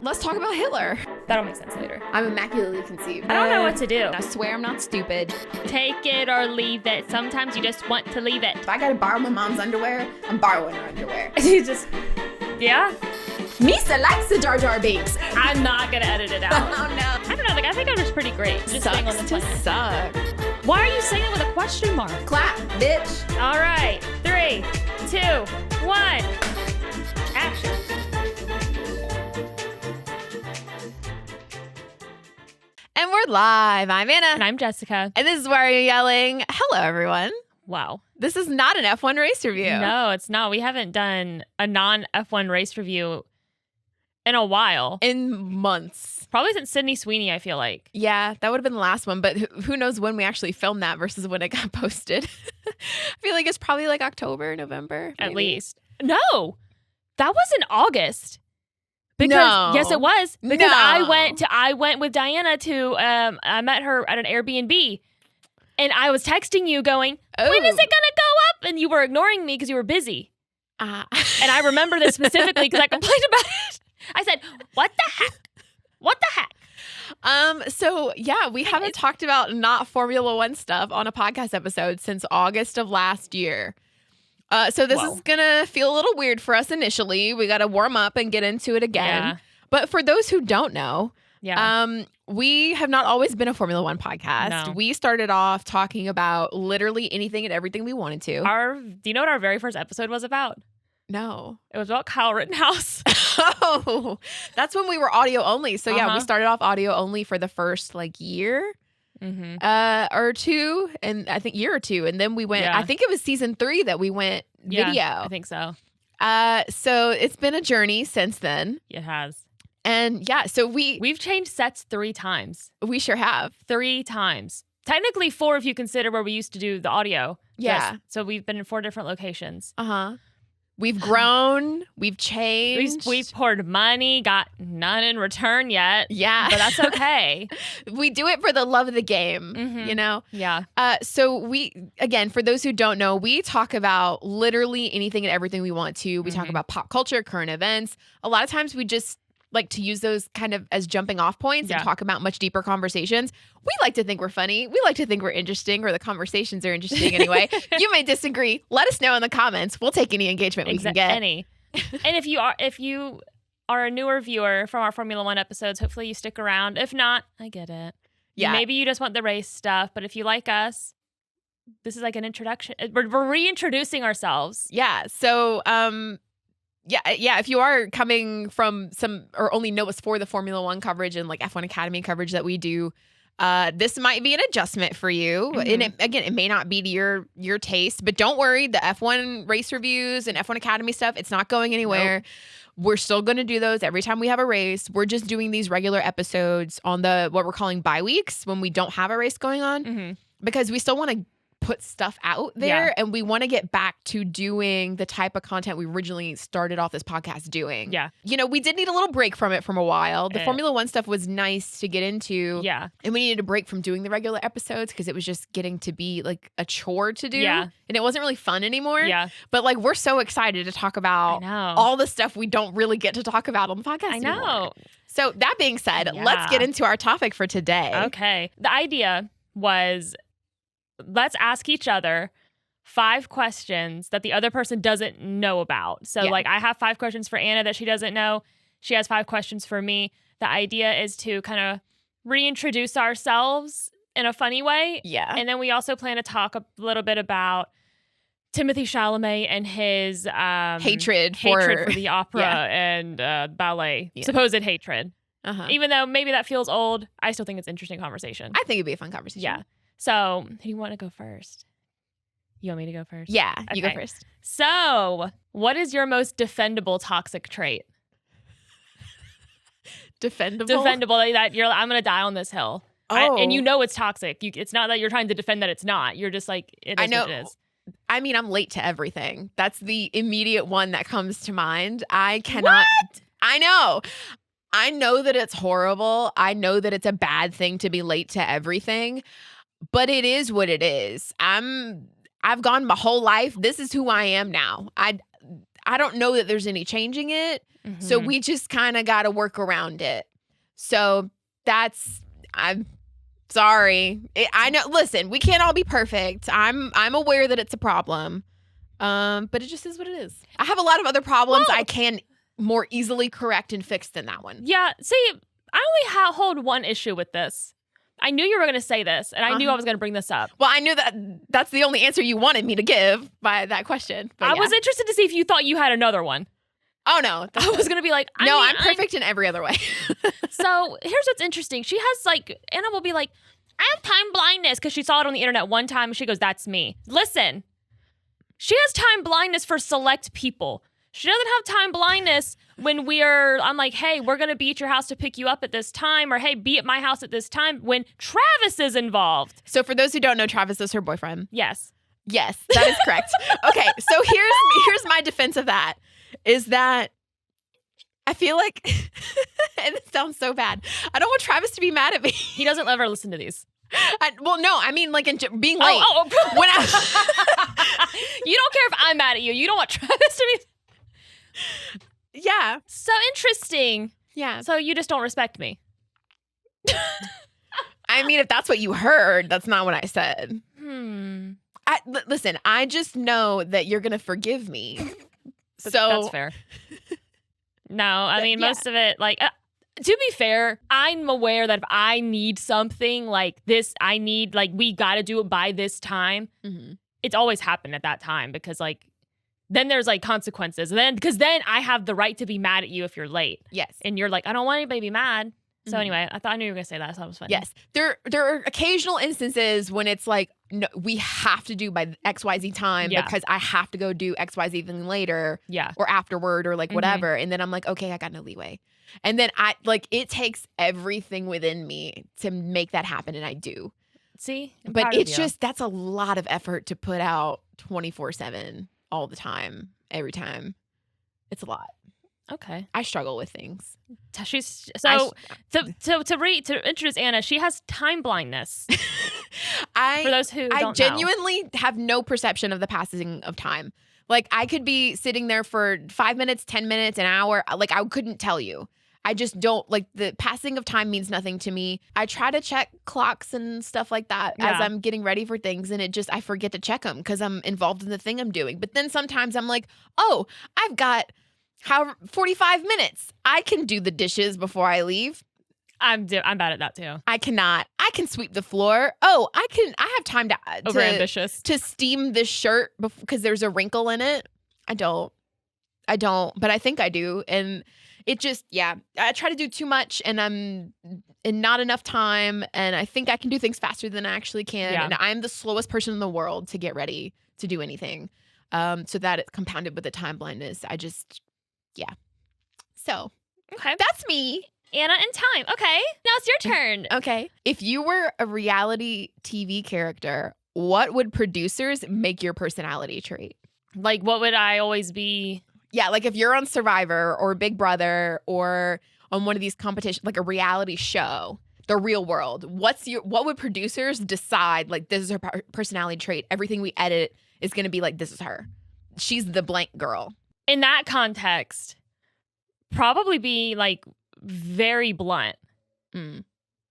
Let's talk about Hitler. That'll make sense later. I'm immaculately conceived. I don't know what to do. I swear I'm not stupid. Take it or leave it. Sometimes you just want to leave it. If I gotta borrow my mom's underwear, I'm borrowing her underwear. You just, yeah. Misa likes the Jar Jar Binks. I'm not gonna edit it out. Oh no. I don't know. Like, I think I'm just pretty great. Just staying on the Sucks to planet. suck. Why are you saying it with a question mark? Clap, bitch. All right. 3, 2, 1. Action. And we're live. I'm Anna. And I'm Jessica. And this is why you're yelling, hello, everyone. Wow. This is not an F1 race review. No, it's not. We haven't done a non-F1 race review in a while. In months. Probably since Sydney Sweeney, I feel like. Yeah, that would have been the last one, but who knows when we actually filmed that versus when it got posted. I feel like it's probably like October, November. At maybe. least. No, that was in August. Because No. yes, it was. Because No. I went with Diana to I met her at an Airbnb. And I was texting you going, when is it gonna go up? And you were ignoring me because you were busy. And I remember this specifically because I complained about it. I said, what the heck? What the heck? So yeah, we haven't talked about not Formula One stuff on a podcast episode since August of last year. So this is gonna feel a little weird for us initially. We gotta warm up and get into it again. Yeah. But for those who don't know, Yeah. we have not always been a Formula One podcast. No. We started off talking about literally anything and everything we wanted to. Do you know what our very first episode was about? No. It was about Kyle Rittenhouse. Oh, that's when we were audio only. So yeah, we Uh-huh. started off audio only for the first year. Mm-hmm. Or two, and I think year or two, and then we went. Yeah. I think it was season 3 that we went video. Yeah, I think so. So it's been a journey since then, It has. and yeah, so We've changed sets 3 times. we sure have. 3 times. Technically 4 if you consider where we used to do the audio. Yeah. Yes. So we've been in 4 different locations. We've grown. We've changed. We've poured money, got none in return yet. Yeah, But that's okay. we do it for the love of the game. Mhm. You know. Yeah. So we, again, for those who don't know, we talk about literally anything and everything we want to. We talk Mhm. about pop culture, current events. A lot of times we just like to use those kind of as jumping off points and Yeah. talk about much deeper conversations. We like to think we're funny. We like to think we're interesting, or the conversations are interesting anyway. You may disagree. Let us know in the comments. We'll take any engagement we can get. Any. And if you are a newer viewer from our Formula One episodes, hopefully you stick around. If not, I get it. Yeah. Maybe you just want the race stuff, but if you like us, this is like an introduction. We're reintroducing ourselves. Yeah. So, yeah. If you are coming from or only know us for the Formula One coverage and F1 Academy coverage that we do, this might be an adjustment for you. Mhm. And it may not be to your taste, but don't worry. The F1 race reviews and F1 Academy stuff, it's not going anywhere. Nope. We're still going to do those every time we have a race. We're just doing these regular episodes on what we're calling bye weeks when we don't have a race going on, Mm-hmm. because we still want to put stuff out there, Yeah. and we want to get back to doing the type of content we originally started off this podcast doing. Yeah. We did need a little break from it from a while. The Eh. Formula One stuff was nice to get into. Yeah. And we needed a break from doing the regular episodes because it was just getting to be like a chore to do. Yeah. And it wasn't really fun anymore. Yeah. But we're so excited to talk I about know. all the stuff we don't really get to talk about on the podcast I anymore. know. So that being said, Yeah. let's get into our topic for today. Okay. The idea was let's ask each other 5 questions that the other person doesn't know about. So Yeah. I have 5 questions for Anna that she doesn't know. She has 5 questions for me. The idea is to kind of reintroduce ourselves in a funny way. Yeah. And then we also plan to talk a little bit about Timothée Chalamet and his hatred for the opera Yeah. and ballet. Yeah. Supposed hatred. Uh-huh. Even though maybe that feels old, I still think it's an interesting conversation. I think it'd be a fun conversation. Yeah. So, who do you want to go first? You want me to go first? Yeah, you go Okay. first. So, what is your most defendable toxic trait? Defendable? Defendable that you're. I'm gonna die on this hill. Oh. And you know it's toxic. It's not that you're trying to defend that it's not. You're just like it is I know. what it is. I mean, I'm late to everything. That's the immediate one that comes to mind. I cannot. What? I know. I know that it's horrible. I know that it's a bad thing to be late to everything, but it is what it is. I've gone my whole life. This is who I am now. I don't know that there's any changing it. Mm-hmm. So we just kind of got to work around it. So I'm sorry. I know. Listen, we can't all be perfect. I'm aware that it's a problem. But it just is what it is. I have a lot of other problems I can more easily correct and fix than that one. Yeah. See, I only hold one issue with this. I knew you were going to say this, and I knew I was going to bring this up. Well, I knew that's the only answer you wanted me to give by that question. I was interested to see if you thought you had another one. Oh, no. I was going to be like, I'm perfect in every other way. So here's what's interesting. She has like, Anna will be like, I have time blindness because she saw it on the internet one time and she goes, that's me. Listen, she has time blindness for select people. She doesn't have time blindness when I'm like, hey, we're going to be at your house to pick you up at this time, or hey, be at my house at this time when Travis is involved. So for those who don't know, Travis is her boyfriend. Yes. Yes, that is correct. Okay, so here's my defense of that, is that I feel like, and it sounds so bad, I don't want Travis to be mad at me. He doesn't ever listen to these. Well, no, I mean like in being late. When you don't care if I'm mad at you. You don't want Travis to be... Yeah. So interesting. Yeah. So you just don't respect me. I mean, if that's what you heard, that's not what I said. Listen, I just know that you're going to forgive me. So that's fair. No, I mean, most of it, like, to be fair, I'm aware that if I need something like this, we got to do it by this time. Mm-hmm. It's always happened at that time because, like, then there's like consequences. And because then I have the right to be mad at you if you're late. Yes. And you're like, I don't want anybody to be mad. So anyway, I knew you were going to say that. So that was funny. Yes. There are occasional instances when it's like, no, we have to do by XYZ time because I have to go do XYZ thing later or afterward or like whatever. Mm-hmm. And then I'm like, okay, I got no leeway. And then it takes everything within me to make that happen. And I do. See? But it's just, that's a lot of effort to put out 24/7 all the time, every time. It's a lot. Okay. I struggle with things. She's to introduce Anna, she has time blindness. For those who don't know. Genuinely have no perception of the passing of time. Like I could be sitting there for 5 minutes, 10 minutes, an hour. Like I couldn't tell you. I just don't, like, the passing of time means nothing to me. I try to check clocks and stuff like that as I'm getting ready for things, and I forget to check them because I'm involved in the thing I'm doing. But then sometimes I'm like, oh, I've got 45 minutes. I can do the dishes before I leave. I'm bad at that too. I cannot. I can sweep the floor. Oh, I have time to overambitious to steam this shirt because there's a wrinkle in it. I don't, but I think I do. And it just, I try to do too much and I'm in not enough time. And I think I can do things faster than I actually can. Yeah. And I'm the slowest person in the world to get ready to do anything. So that it's compounded with the time blindness. So, okay, that's me. Anna and time. Okay, now it's your turn. Okay. If you were a reality TV character, what would producers make your personality trait? Like, what would I always be? Yeah, like if you're on Survivor or Big Brother or on one of these competitions, like a reality show, the real world, what would producers decide, like, this is her personality trait, everything we edit is going to be like, this is her. She's the blank girl. In that context, probably be like very blunt.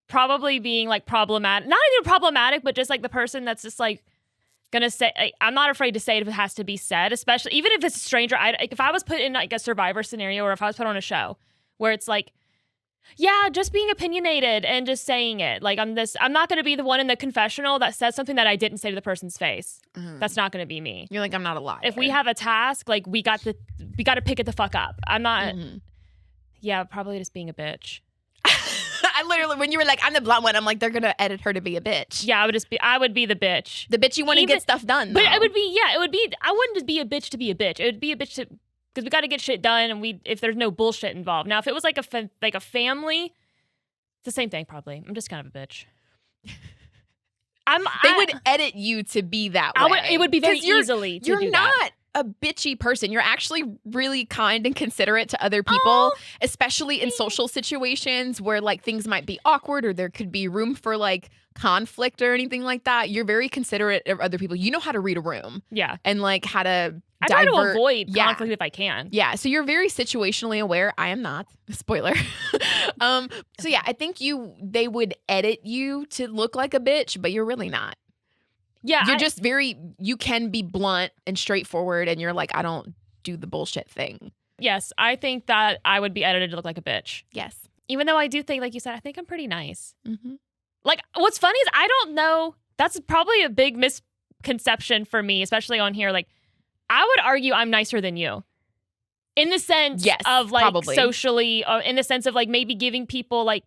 Probably being like problematic, not even problematic, but just like the person that's just like gonna say, I'm not afraid to say it if it has to be said, especially even if it's a stranger. If I was put in like a Survivor scenario or if I was put on a show where it's like, yeah, just being opinionated and just saying it. Like I'm not going to be the one in the confessional that says something that I didn't say to the person's face. That's not going to be me. You're like, I'm not a liar. If we have a task, like we got to pick it the fuck up. I'm not. Yeah, probably just being a bitch. I literally, when you were like, I'm the blunt one, I'm like, they're going to edit her to be a bitch. Yeah, I would be the bitch. The bitch you want to get stuff done, though. But I wouldn't just be a bitch to be a bitch. It would be a bitch to, because we got to get shit done, and if there's no bullshit involved. Now, if it was like a family, it's the same thing probably. I'm just kind of a bitch. They would edit you to be that way. It would be very easily to do that. You're not a bitchy person. You're actually really kind and considerate to other people, especially in social situations where like things might be awkward or there could be room for like conflict or anything like that. You're very considerate of other people. You know how to read a room. Yeah. And like how to I try to avoid conflict if I can. Yeah, so you're very situationally aware. I am not. Spoiler. So yeah, I think they would edit you to look like a bitch, but you're really not. Yeah. You're just you can be blunt and straightforward, and you're like, I don't do the bullshit thing. Yes, I think that I would be edited to look like a bitch. Yes. Even though I do think, like you said, I think I'm pretty nice. Mm-hmm. Like, what's funny is I don't know. That's probably a big misconception for me, especially on here. Like, I would argue I'm nicer than you. In the sense of, like, probably. Socially, in the sense of, like, maybe giving people, like,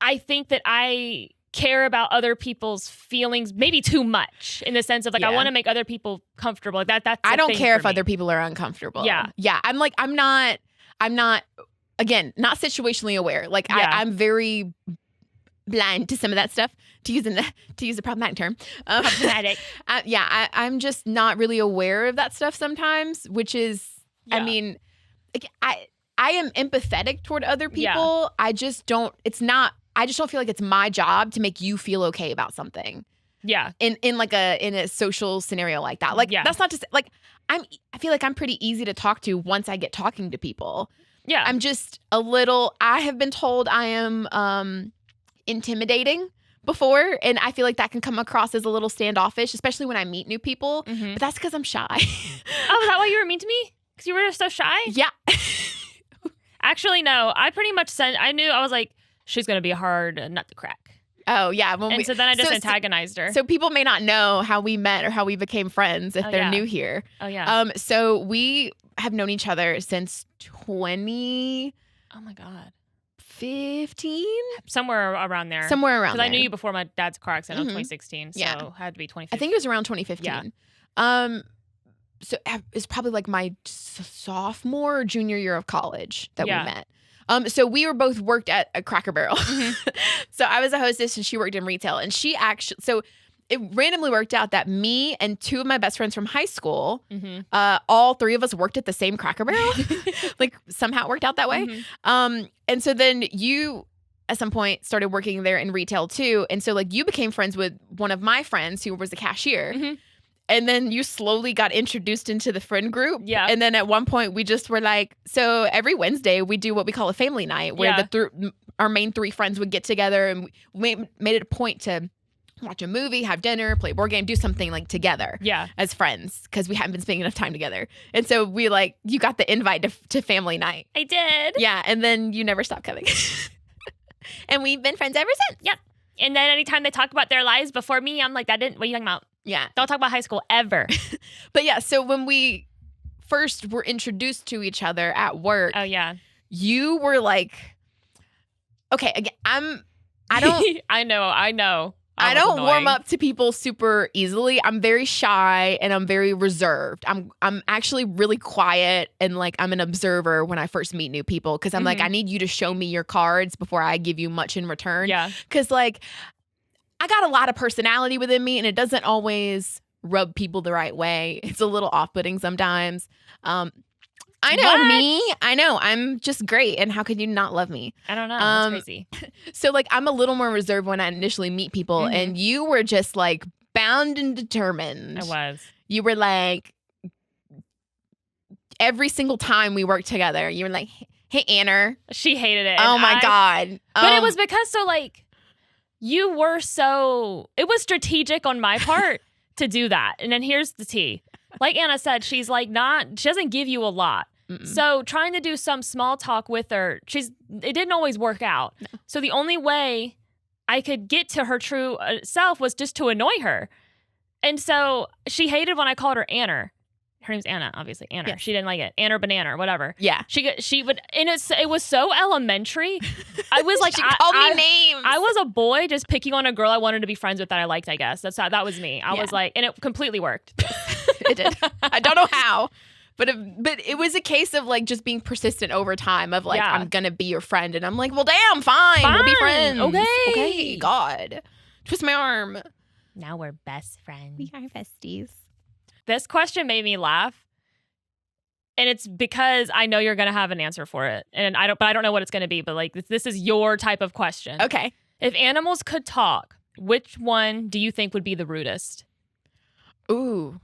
I think that I care about other people's feelings maybe too much, in the sense of, like, I want to make other people comfortable. Like, that's I don't care if other people are uncomfortable. Yeah. Yeah. I'm not, again, not situationally aware. Like, I'm very blind to some of that stuff, to use a problematic term. Problematic. I'm just not really aware of that stuff sometimes, which is, I mean, I am empathetic toward other people. Yeah. I just don't feel like it's my job to make you feel okay about something. Yeah. In a social scenario like that. Like, that's not just like, I feel like I'm pretty easy to talk to once I get talking to people. Yeah. I'm just I have been told I am intimidating before, and I feel like that can come across as a little standoffish, especially when I meet new people. Mm-hmm. But that's because I'm shy. Oh, is that why you were mean to me? Because you were so shy? Yeah. Actually, no. I pretty much I knew, I was like, she's going to be a hard nut to crack. Oh, yeah. So then I just antagonized her. So people may not know how we met or how we became friends if they're new here. Oh, yeah. So we have known each other since 20... Oh, my God. 15? Somewhere around there. Because I knew you before my dad's car accident in 2016, so it had to be 2015. I think it was around 2015. Yeah. So it's probably like my sophomore or junior year of college that we met. So we were both worked at a Cracker Barrel. Mm-hmm. So I was a hostess and she worked in retail. And so it randomly worked out that me and two of my best friends from high school, all three of us worked at the same Cracker Barrel. Like, somehow it worked out that way. Mm-hmm. And so then you, at some point, started working there in retail too. And so, like, you became friends with one of my friends who was a cashier. Mm-hmm. And then you slowly got introduced into the friend group. Yeah. And then at one point we just were like, so every Wednesday we do what we call a family night, where our main three friends would get together, and we made it a point to watch a movie, have dinner, play a board game, do something like together as friends, because we hadn't been spending enough time together. And so you got the invite to family night. I did. Yeah. And then you never stopped coming. And we've been friends ever since. Yep. And then anytime they talk about their lives before me, I'm like, what are you talking about? Yeah. Don't talk about high school ever. But yeah, so when we first were introduced to each other at work. Oh, yeah. You were like, okay, again, I don't. I know. I don't warm up to people super easily. I'm very shy and I'm very reserved. I'm actually really quiet, and like, I'm an observer when I first meet new people, because I'm like, I need you to show me your cards before I give you much in return. Yeah. Because like, I got a lot of personality within me, and it doesn't always rub people the right way. It's a little off-putting sometimes. I know me. I know. I'm just great. And how could you not love me? I don't know. That's crazy. So like, I'm a little more reserved when I initially meet people. Mm-hmm. And you were just like bound and determined. I was. You were like, every single time we worked together, you were like, hey, Anna. She hated it. Oh my God. But it was because it was strategic on my part to do that. And then here's the tea. Like Anna said, she's like she doesn't give you a lot. Mm-mm. So trying to do some small talk with her, it didn't always work out. No. So the only way I could get to her true self was just to annoy her. And so she hated when I called her Anna. Her name's Anna, obviously. Anna. Yes. She didn't like it. Anna or banana or whatever. Yeah. She would, and it was so elementary. I was like, she called me names. I was a boy just picking on a girl I wanted to be friends with that I liked, I guess. That was me. I was like, and it completely worked. It did. I don't know how, but it was a case of like just being persistent over time of like, I'm going to be your friend. And I'm like, well, damn, fine. We'll be friends. Okay. God. Twist my arm. Now we're best friends. We are besties. This question made me laugh, and it's because I know you're going to have an answer for it, and I don't know what it's going to be, but like, this is your type of question. Okay. If animals could talk, which one do you think would be the rudest? Ooh,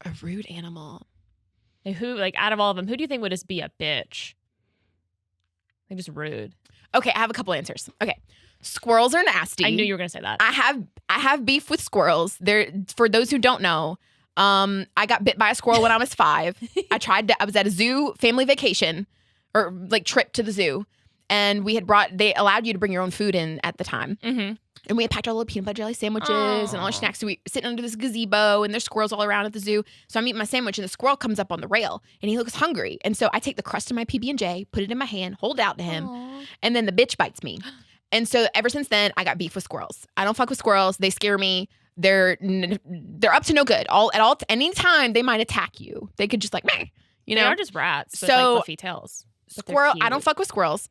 a rude animal. Who, like, out of all of them, who do you think would just be a bitch? Like, just rude. Okay, I have a couple answers. Okay. Squirrels are nasty. I knew you were going to say that. I have beef with squirrels. For those who don't know, I got bit by a squirrel when I was 5. I was at a zoo family vacation or like trip to the zoo, and they allowed you to bring your own food in at the time. Mm-hmm. And we had packed all the peanut butter jelly sandwiches and all our snacks. So we sitting under this gazebo, and there's squirrels all around at the zoo. So I'm eating my sandwich, and the squirrel comes up on the rail, and he looks hungry. And so I take the crust of my PB&J, put it in my hand, hold it out to him, and then the bitch bites me. And so ever since then, I got beef with squirrels. I don't fuck with squirrels. They scare me. They're up to no good. Any time they might attack you. They could just like, meh, you know. They are just rats with like fluffy tails. Squirrel. I don't fuck with squirrels.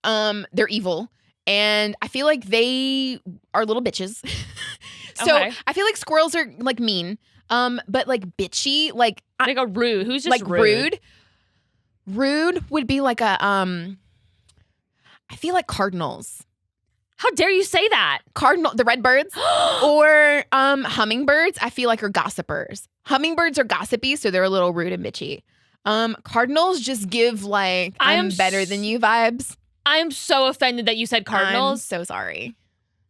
They're evil. And I feel like they are little bitches. So Okay. I feel like squirrels are like mean, but like bitchy, like They go rude. Who's just like rude? Rude would be like a I feel like cardinals. How dare you say that? The red birds or hummingbirds. I feel like are gossipers. Hummingbirds are gossipy, so they're a little rude and bitchy. Cardinals just give like I'm better than you vibes. I am so offended that you said cardinals. I'm so sorry.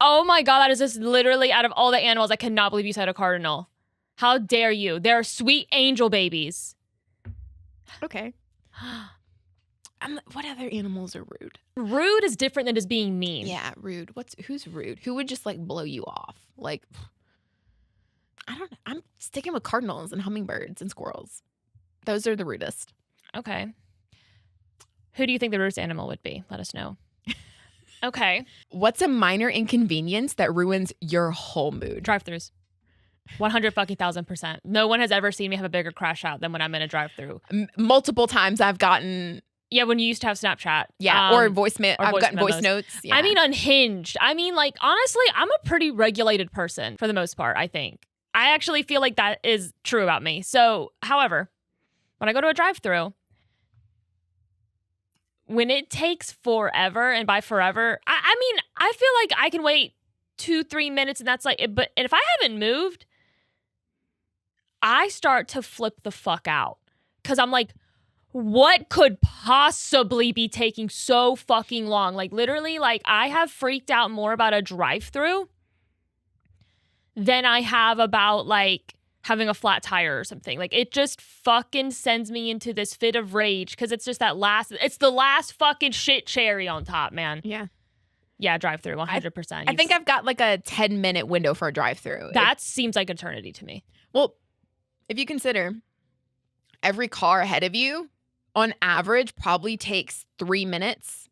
Oh my God, that is just literally out of all the animals, I cannot believe you said a cardinal. How dare you? They're sweet angel babies. Okay. What other animals are rude? Rude is different than just being mean. Yeah, rude. Who's rude? Who would just like blow you off? Like, I don't know. I'm sticking with cardinals and hummingbirds and squirrels. Those are the rudest. Okay. Who do you think the rudest animal would be? Let us know. Okay. What's a minor inconvenience that ruins your whole mood? Drive-thrus. 100,000%. No one has ever seen me have a bigger crash out than when I'm in a drive-thru. Multiple times I've gotten. Yeah, when you used to have Snapchat. Yeah, or voicemail. I've gotten voice notes. Yeah. I mean, unhinged. I mean, like, honestly, I'm a pretty regulated person for the most part, I think. I actually feel like that is true about me. So, however, when I go to a drive-thru, when it takes forever, and by forever, I mean, I feel like I can wait 2-3 minutes and that's like, but if I haven't moved, I start to flip the fuck out. Cause I'm like, what could possibly be taking so fucking long? Like literally, like I have freaked out more about a drive-thru than I have about like having a flat tire or something. Like it just fucking sends me into this fit of rage because it's just it's the last fucking shit cherry on top, man. Yeah. Yeah, drive-thru, 100%. I think I've got like a 10-minute window for a drive-thru. That seems like eternity to me. Well, if you consider every car ahead of you, on average, probably takes 3 minutes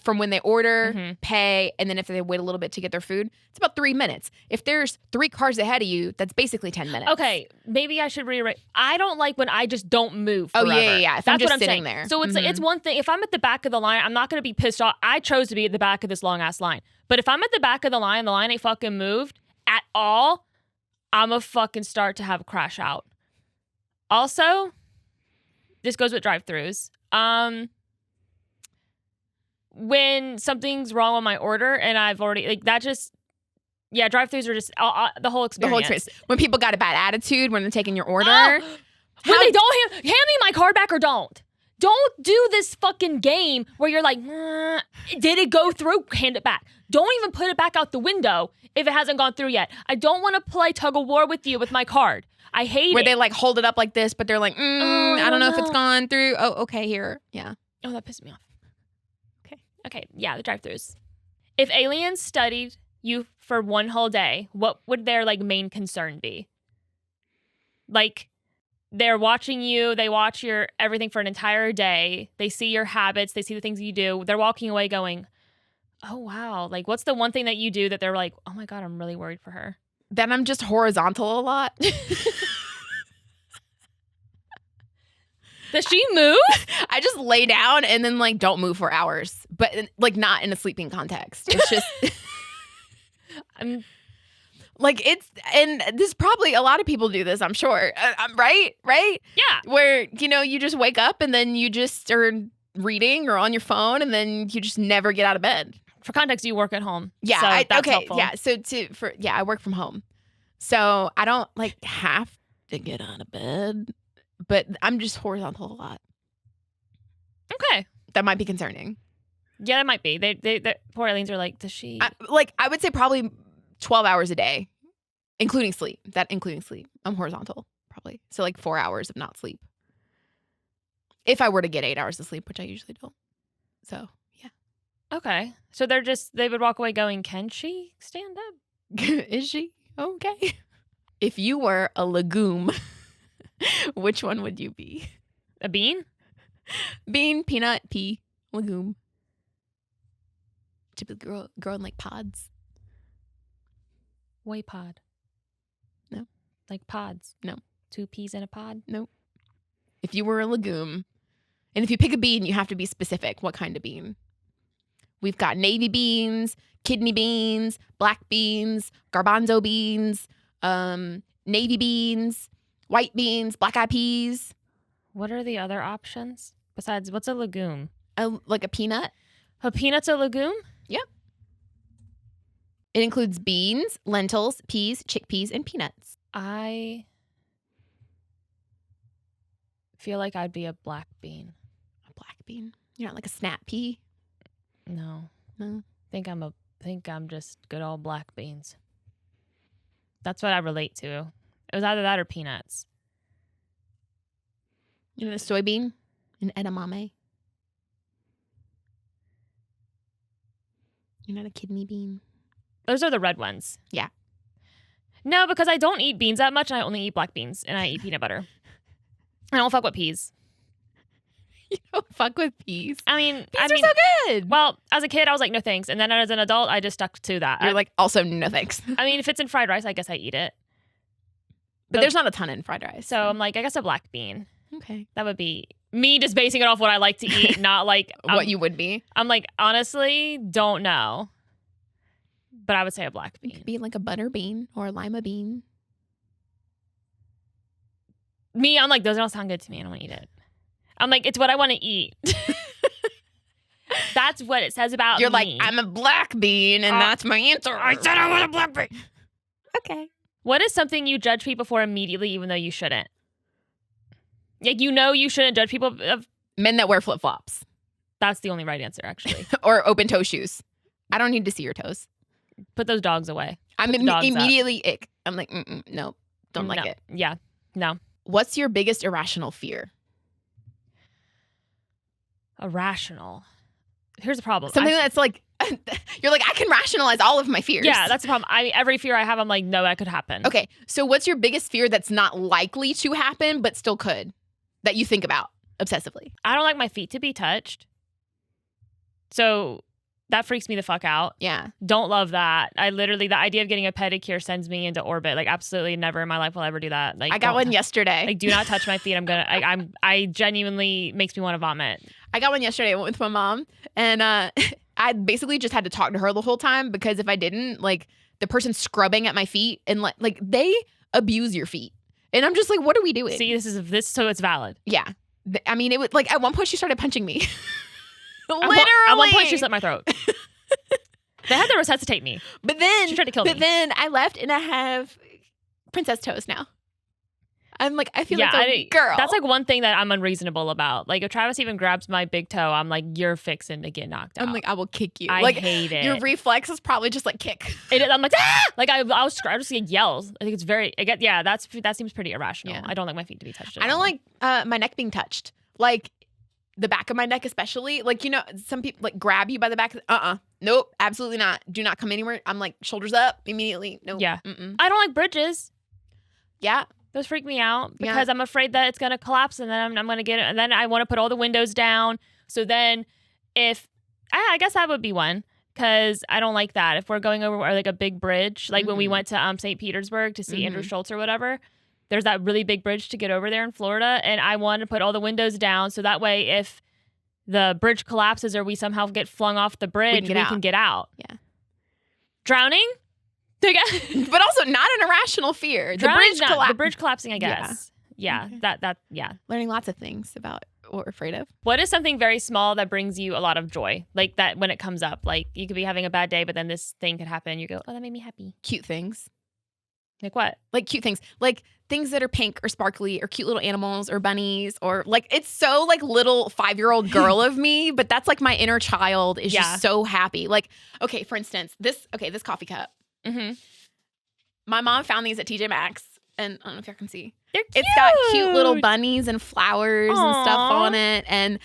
from when they order, pay, and then if they wait a little bit to get their food, it's about 3 minutes. If there's 3 cars ahead of you, that's basically 10 minutes. Okay, maybe I should reiterate. I don't like when I just don't move forever. Oh, yeah. If that's I'm just what I'm sitting saying. there. So it's like, it's one thing. If I'm at the back of the line, I'm not going to be pissed off. I chose to be at the back of this long-ass line. But if I'm at the back of the line ain't fucking moved at all, I'm going to fucking start to have a crash out. Also, this goes with drive-thrus. When something's wrong with my order and I've already, like, that just, yeah, drive-thrus are just the whole experience. The whole experience. When people got a bad attitude when they're taking your order. When they don't hand me my card back or don't. Don't do this fucking game where you're like, did it go through? Hand it back. Don't even put it back out the window if it hasn't gone through yet. I don't want to play tug of war with you with my card. I hate it. Where they like hold it up like this, but they're like, I don't know if it's gone through. Oh, okay, here. Yeah. Oh, that pissed me off. Okay, yeah, the drive-thrus. If aliens studied you for one whole day, what would their like main concern be? Like, they're watching you, they watch your everything for an entire day, they see your habits, they see the things you do, they're walking away going, oh wow, like what's the one thing that you do that they're like, oh my God, I'm really worried for her? Then I'm just horizontal a lot. Does she move? I just lay down and then like don't move for hours, but like not in a sleeping context. It's just I'm like and this probably a lot of people do this. I'm sure, right? Yeah. Where you just wake up and then you just are reading or on your phone and then you just never get out of bed. For context, you work at home. Yeah. So that's helpful. Yeah. So I work from home, so I don't like have to get out of bed. but I'm just horizontal a lot. Okay. That might be concerning. Yeah, that might be. They poor Eileen's are like, does she? I would say probably 12 hours a day, including sleep. I'm horizontal, probably. So like 4 hours of not sleep. If I were to get 8 hours of sleep, which I usually don't. So, yeah. Okay. So they would walk away going, can she stand up? Is she? Okay. If you were a legume, which one would you be? A bean? Bean, peanut, pea, legume. Typically growing like pods. Waypod. No. Like pods? No. 2 peas in a pod? Nope. If you were a legume, and if you pick a bean, you have to be specific. What kind of bean? We've got navy beans, kidney beans, black beans, garbanzo beans, navy beans, white beans, black-eyed peas. What are the other options? Besides, what's a legume? Like a peanut. A peanut's a legume? Yep. It includes beans, lentils, peas, chickpeas, and peanuts. I feel like I'd be a black bean. A black bean? You're not like a snap pea? No. No. Think I'm just good old black beans. That's what I relate to. It was either that or peanuts. You know, a soybean, an edamame. You're not a kidney bean. Those are the red ones. Yeah. No, because I don't eat beans that much, and I only eat black beans, and I eat peanut butter. I don't fuck with peas. You don't fuck with peas? I mean, peas are so good. Well, as a kid, I was like, no thanks. And then as an adult, I just stuck to that. You're like, also, no thanks. I mean, if it's in fried rice, I guess I eat it. But there's not a ton in fried rice. So I'm like, I guess a black bean. Okay. That would be me just basing it off what I like to eat, not like what you would be. I'm like, honestly, don't know. But I would say a black bean. It could be like a butter bean or a lima bean. Me, I'm like, those don't sound good to me. I don't want to eat it. I'm like, it's what I want to eat. That's what it says about You're me. like, I'm a black bean, and that's my answer. I said I want a black bean. Okay. What is something you judge people for immediately, even though you shouldn't? Like, you shouldn't judge people of men that wear flip-flops. That's the only right answer, actually. Or open-toe shoes. I don't need to see your toes. Put those dogs away. I'm immediately ick. I'm like, no, don't like it. Yeah, no. What's your biggest irrational fear? Irrational. Here's the problem. Something that's like, you're like, I can rationalize all of my fears. Yeah, that's the problem. Every fear I have, I'm like, no, that could happen. Okay, so what's your biggest fear that's not likely to happen, but still could, that you think about obsessively? I don't like my feet to be touched. So that freaks me the fuck out. Yeah. Don't love that. The idea of getting a pedicure sends me into orbit. Like, absolutely never in my life will I ever do that. Like, I got one yesterday. Like, do not touch my feet. I genuinely makes me want to vomit. I got one yesterday. I went with my mom, and I basically just had to talk to her the whole time, because if I didn't, like, the person scrubbing at my feet, and like they abuse your feet, and I'm just like, what are we doing? See, this so it's valid. Yeah. I mean, it was like, at one point she started punching me. Literally. At one point she slit my throat. They had to resuscitate me. But then she tried to kill me. But then I left, and I have princess toes now. I'm like, I feel like a girl. That's like one thing that I'm unreasonable about. Like, if Travis even grabs my big toe, I'm like, you're fixing to get knocked out. I'm like, I will kick you. I like, hate it. Your reflex is probably just like kick. I'm like, ah! Like I just like yells. I think it's very. That seems pretty irrational. Yeah. I don't like my feet to be touched. I don't like my neck being touched. Like the back of my neck, especially. Like, you know, some people like grab you by the back. Nope, absolutely not. Do not come anywhere. I'm like, shoulders up immediately. Nope. Yeah. I don't like bridges. Yeah. Those freak me out because I'm afraid that it's going to collapse, and then I'm going to get it. And then I want to put all the windows down. So then I guess that would be one, because I don't like that. If we're going over like a big bridge, like when we went to St. Petersburg to see Andrew Schultz or whatever, there's that really big bridge to get over there in Florida. And I want to put all the windows down. So that way, if the bridge collapses or we somehow get flung off the bridge, we can get out. Yeah. Drowning? But also not an irrational fear. The bridge collapsing, I guess. Yeah. Okay. Learning lots of things about what we're afraid of. What is something very small that brings you a lot of joy? Like that when it comes up. Like you could be having a bad day, but then this thing could happen. You go, oh, that made me happy. Cute things. Like what? Like cute things. Like things that are pink or sparkly or cute little animals or bunnies or like it's so like little 5-year-old girl of me, but that's like my inner child is just so happy. Like, okay, for instance, this coffee cup. Mm-hmm. My mom found these at TJ Maxx and I don't know if y'all can see. They're cute. It's got cute little bunnies and flowers Aww. and stuff on it. And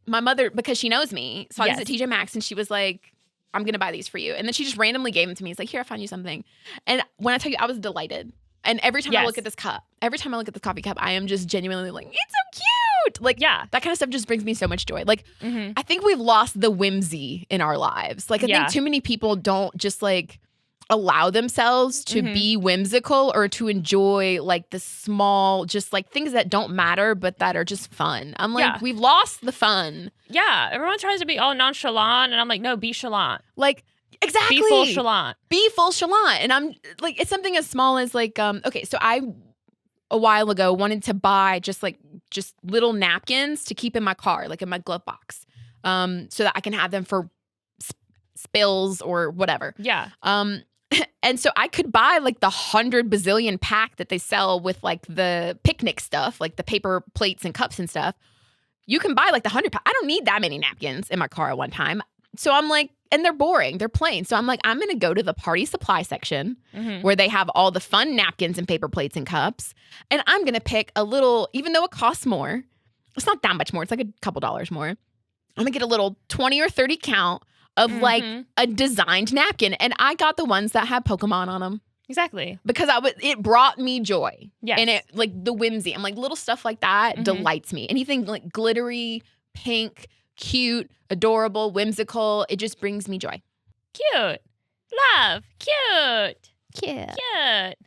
my mother, because she knows me, saw these at TJ Maxx and she was like, I'm going to buy these for you. And then she just randomly gave them to me. It's like, here, I found you something. And when I tell you, I was delighted. And every time I look at this cup, every time I look at this coffee cup, I am just genuinely like, it's so cute. Like, that kind of stuff just brings me so much joy. Like, I think we've lost the whimsy in our lives. Like, I think too many people don't just like allow themselves to be whimsical or to enjoy like the small, just like things that don't matter, but that are just fun. I'm like, we've lost the fun. Yeah. Everyone tries to be all nonchalant. And I'm like, no, be chalant. Like, exactly. Be full chalant. Be full chalant. And I'm like, it's something as small as like, okay, so I, a while ago, wanted to buy just little napkins to keep in my car, like in my glove box, so that I can have them for spills or whatever. Yeah. And so I could buy like the 100 bazillion pack that they sell with like the picnic stuff, like the paper plates and cups and stuff. You can buy like the 100 pack. I don't need that many napkins in my car at one time. So I'm like, and they're boring. They're plain. So I'm like, I'm going to go to the party supply section where they have all the fun napkins and paper plates and cups. And I'm going to pick a little, even though it costs more, it's not that much more. It's like a couple dollars more. I'm going to get a little 20 or 30 count of like a designed napkin. And I got the ones that have Pokemon on them. Exactly. Because it brought me joy. Yes. And it like the whimsy. I'm like little stuff like that delights me. Anything like glittery, pink, cute, adorable, whimsical, it just brings me joy. Cute. Love. Cute. Cute. Cute.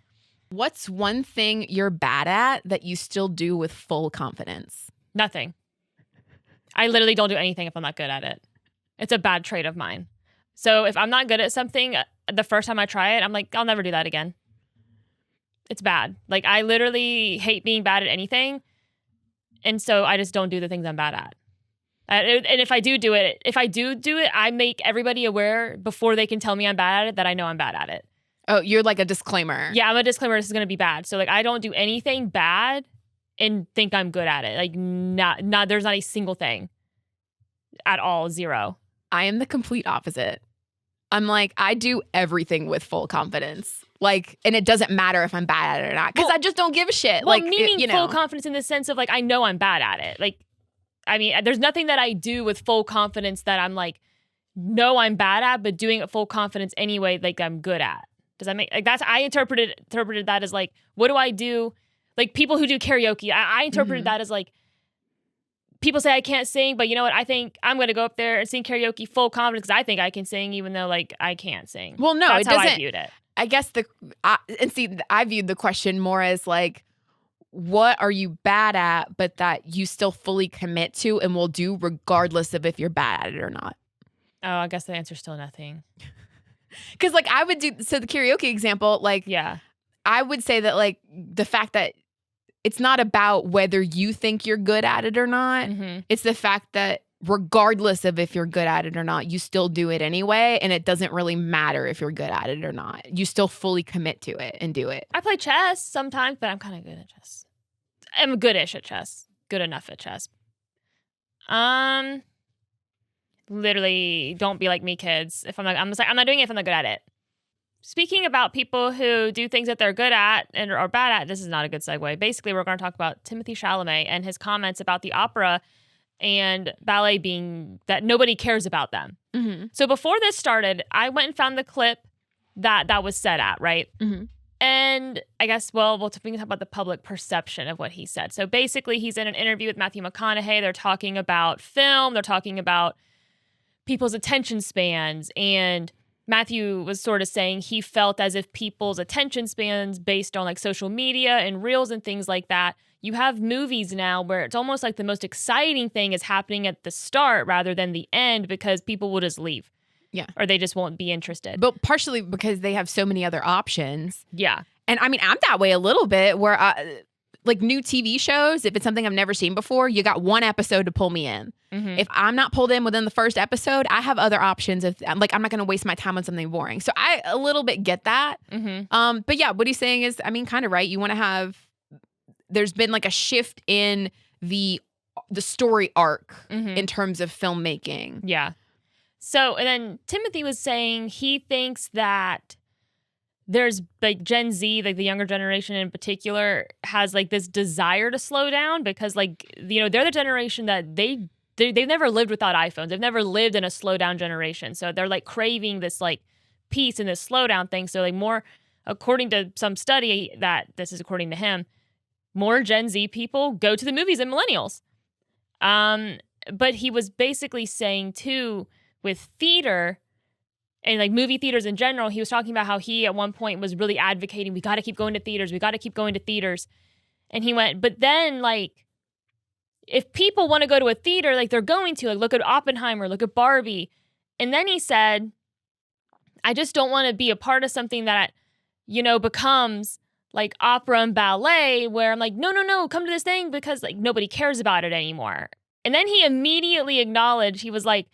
What's one thing you're bad at that you still do with full confidence? Nothing. I literally don't do anything if I'm not good at it. It's a bad trait of mine. So if I'm not good at something, the first time I try it, I'm like, I'll never do that again. It's bad. Like, I literally hate being bad at anything. And so I just don't do the things I'm bad at. And if I do it, I make everybody aware before they can tell me I'm bad at it that I know I'm bad at it. Oh, you're like a disclaimer. Yeah, I'm a disclaimer. This is going to be bad. So like, I don't do anything bad and think I'm good at it. Like, there's not a single thing at all. Zero. I am the complete opposite. I'm like, I do everything with full confidence. Like, and it doesn't matter if I'm bad at it or not, because I just don't give a shit. Well, like, meaning full confidence in the sense of like, I know I'm bad at it. Like, I mean, there's nothing that I do with full confidence that I'm like, no, I'm bad at, but doing it full confidence anyway, like I'm good at. Does that make like that's I interpreted that as like, what do I do? Like people who do karaoke, I interpreted that as like, people say I can't sing, but you know what? I think I'm going to go up there and sing karaoke full confidence because I think I can sing, even though like I can't sing. Well, no, that's it doesn't. How I viewed it. I guess I viewed the question more as like, what are you bad at, but that you still fully commit to and will do regardless of if you're bad at it or not? Oh, I guess the answer's still nothing. Because like I would do, so the karaoke example, like, yeah, I would say that like the fact that it's not about whether you think you're good at it or not. It's the fact that regardless of if you're good at it or not, you still do it anyway. And it doesn't really matter if you're good at it or not. You still fully commit to it and do it. I play chess sometimes, but I'm kind of good at chess. I'm goodish at chess. Good enough at chess. Literally, don't be like me, kids. If I'm not doing it if I'm not good at it. Speaking about people who do things that they're good at and are bad at, this is not a good segue. Basically, we're going to talk about Timothée Chalamet and his comments about the opera and ballet being that nobody cares about them. So before this started, I went and found the clip that was said at, right? And I guess, well, we can talk about the public perception of what he said. So basically, he's in an interview with Matthew McConaughey. They're talking about film. They're talking about people's attention spans. And Matthew was sort of saying he felt as if people's attention spans based on like social media and reels and things like that. You have movies now where it's almost like the most exciting thing is happening at the start rather than the end because people will just leave. Yeah. Or they just won't be interested. But partially because they have so many other options. Yeah. And I mean, I'm that way a little bit where like new TV shows, if it's something I've never seen before, you got one episode to pull me in. Mm-hmm. If I'm not pulled in within the first episode, I have other options. If I'm not going to waste my time on something boring. So I a little bit get that. Mm-hmm. But yeah, what he's saying is, I mean, kind of right. You want to have, there's been like a shift in the story arc in terms of filmmaking. Yeah. So, and then Timothy was saying he thinks that there's like Gen Z, like the younger generation in particular, has like this desire to slow down because like, you know, they're the generation that they've never lived without iPhones. They've never lived in a slow down generation. So they're like craving this like peace and this slow down thing. So like more, according to some study that this is according to him, more Gen Z people go to the movies than millennials. But he was basically saying too, with theater and like movie theaters in general, he was talking about how he at one point was really advocating, we got to keep going to theaters. We got to keep going to theaters. And he went, but then like, if people want to go to a theater, like they're going to, like look at Oppenheimer, look at Barbie. And then he said, I just don't want to be a part of something that, you know, becomes like opera and ballet where I'm like, no, come to this thing because like nobody cares about it anymore. And then he immediately acknowledged, he was like,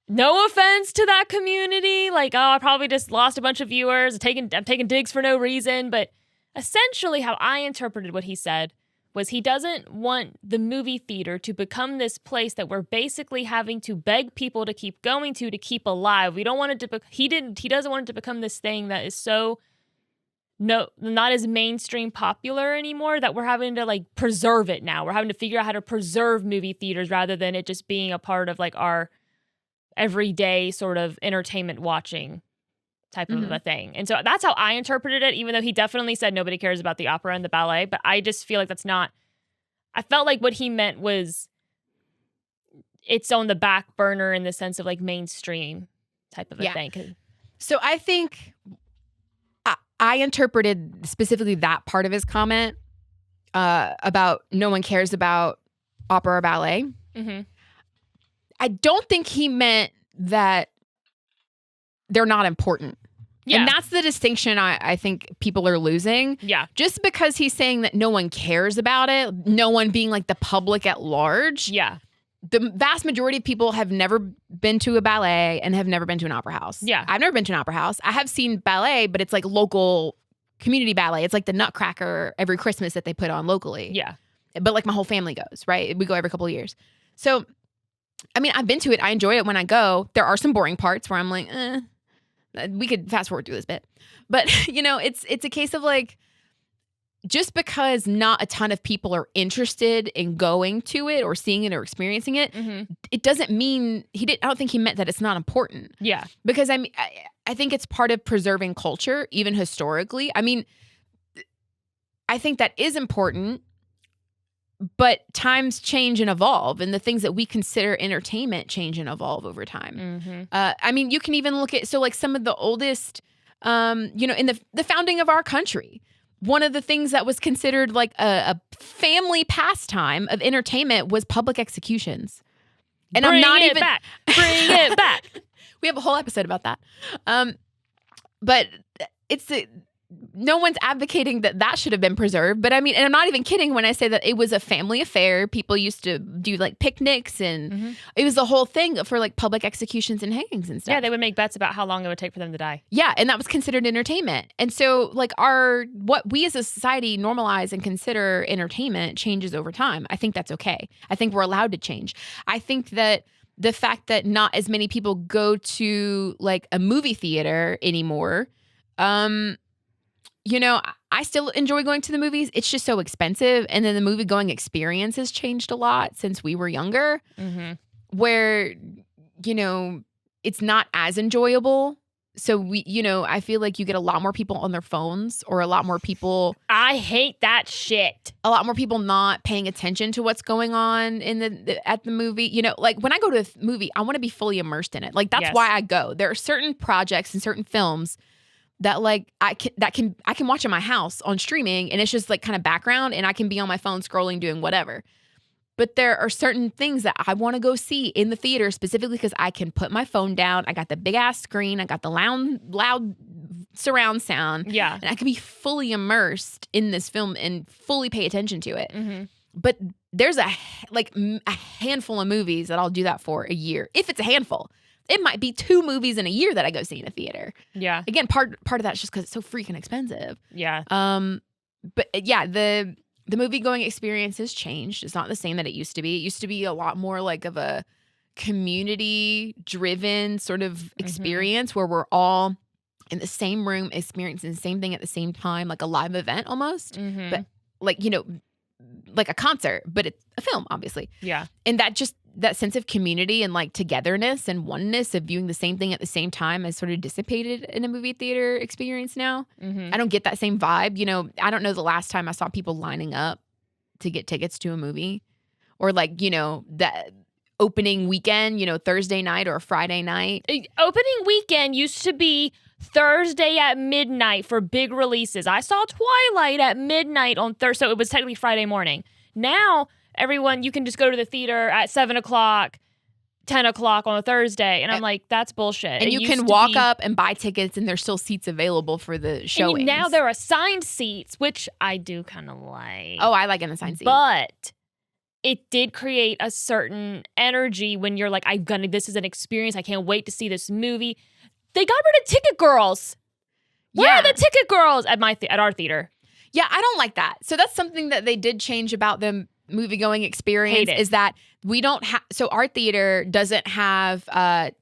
no offense to that community. Like, oh, I probably just lost a bunch of viewers. I'm taking digs for no reason. But essentially how I interpreted what he said was he doesn't want the movie theater to become this place that we're basically having to beg people to keep going to keep alive. We don't want it to he doesn't want it to become this thing that is so not as mainstream popular anymore that we're having to like preserve it now. We're having to figure out how to preserve movie theaters rather than it just being a part of like our everyday sort of entertainment watching type of a thing. And so that's how I interpreted it, even though he definitely said nobody cares about the opera and the ballet. But I just feel like that's not, I felt like what he meant was it's on the back burner in the sense of like mainstream type of a thing. So I think I interpreted specifically that part of his comment about no one cares about opera or ballet. Mm-hmm. I don't think he meant that they're not important. Yeah. And that's the distinction I think people are losing. Yeah. Just because he's saying that no one cares about it, no one being like the public at large. Yeah. The vast majority of people have never been to a ballet and have never been to an opera house. Yeah. I've never been to an opera house. I have seen ballet, but it's like local community ballet. It's like the Nutcracker every Christmas that they put on locally. Yeah. But like my whole family goes, right? We go every couple of years. So, I mean, I've been to it. I enjoy it when I go. There are some boring parts where I'm like, we could fast forward through this bit. But, you know, it's a case of like, just because not a ton of people are interested in going to it or seeing it or experiencing it, it doesn't mean I don't think he meant that it's not important. Yeah. Because I mean, I think it's part of preserving culture, even historically. I mean, I think that is important, but times change and evolve, and the things that we consider entertainment change and evolve over time. I mean, you can even look at, so like some of the oldest, you know, in the founding of our country, one of the things that was considered like a family pastime of entertainment was public executions. And Bring I'm not it even back. Bring it back. We have a whole episode about that. But no one's advocating that should have been preserved. But I mean, and I'm not even kidding when I say that it was a family affair. People used to do like picnics and it was the whole thing for like public executions and hangings and stuff. Yeah, they would make bets about how long it would take for them to die. Yeah, and that was considered entertainment. And so like what we as a society normalize and consider entertainment changes over time. I think that's okay. I think we're allowed to change. I think that the fact that not as many people go to like a movie theater anymore, you know, I still enjoy going to the movies. It's just so expensive. And then the movie going experience has changed a lot since we were younger, where, you know, it's not as enjoyable. So I feel like you get a lot more people on their phones or a lot more people. I hate that shit. A lot more people not paying attention to what's going on at the movie. You know, like when I go to a movie, I want to be fully immersed in it. Like that's why I go. There are certain projects and certain films that like I can watch in my house on streaming and it's just like kind of background and I can be on my phone scrolling doing whatever. But there are certain things that I want to go see in the theater specifically because I can put my phone down. I got the big ass screen. I got the loud surround sound. Yeah. And I can be fully immersed in this film and fully pay attention to it. Mm-hmm. But there's a handful of movies that I'll do that for a year. If it's a handful. It might be 2 movies in a year that I go see in a theater. Yeah. Again, part of that's just because it's so freaking expensive. Yeah. But yeah, the movie going experience has changed. It's not the same that it used to be. It used to be a lot more like of a community driven sort of experience where we're all in the same room experiencing the same thing at the same time, like a live event almost. But like, like a concert, but it's a film, obviously. Yeah. And that sense of community and like togetherness and oneness of viewing the same thing at the same time has sort of dissipated in a movie theater experience now. I don't get that same vibe. I don't know the last time I saw people lining up to get tickets to a movie, or like, that opening weekend, Thursday night or Friday night. Opening weekend used to be Thursday at midnight for big releases. I saw Twilight at midnight on Thursday, so it was technically Friday morning. Now, everyone, you can just go to the theater at 7 o'clock, 10 o'clock on a Thursday. And I'm like, that's bullshit. And you can walk up and buy tickets and there's still seats available for the showings. And now there are assigned seats, which I do kind of like. Oh, I like an assigned seat. But it did create a certain energy when you're like, this is an experience. I can't wait to see this movie. They got rid of ticket girls. Where are the ticket girls at our theater? Yeah, I don't like that. So that's something that they did change about the movie-going experience is that we don't have, so our theater doesn't have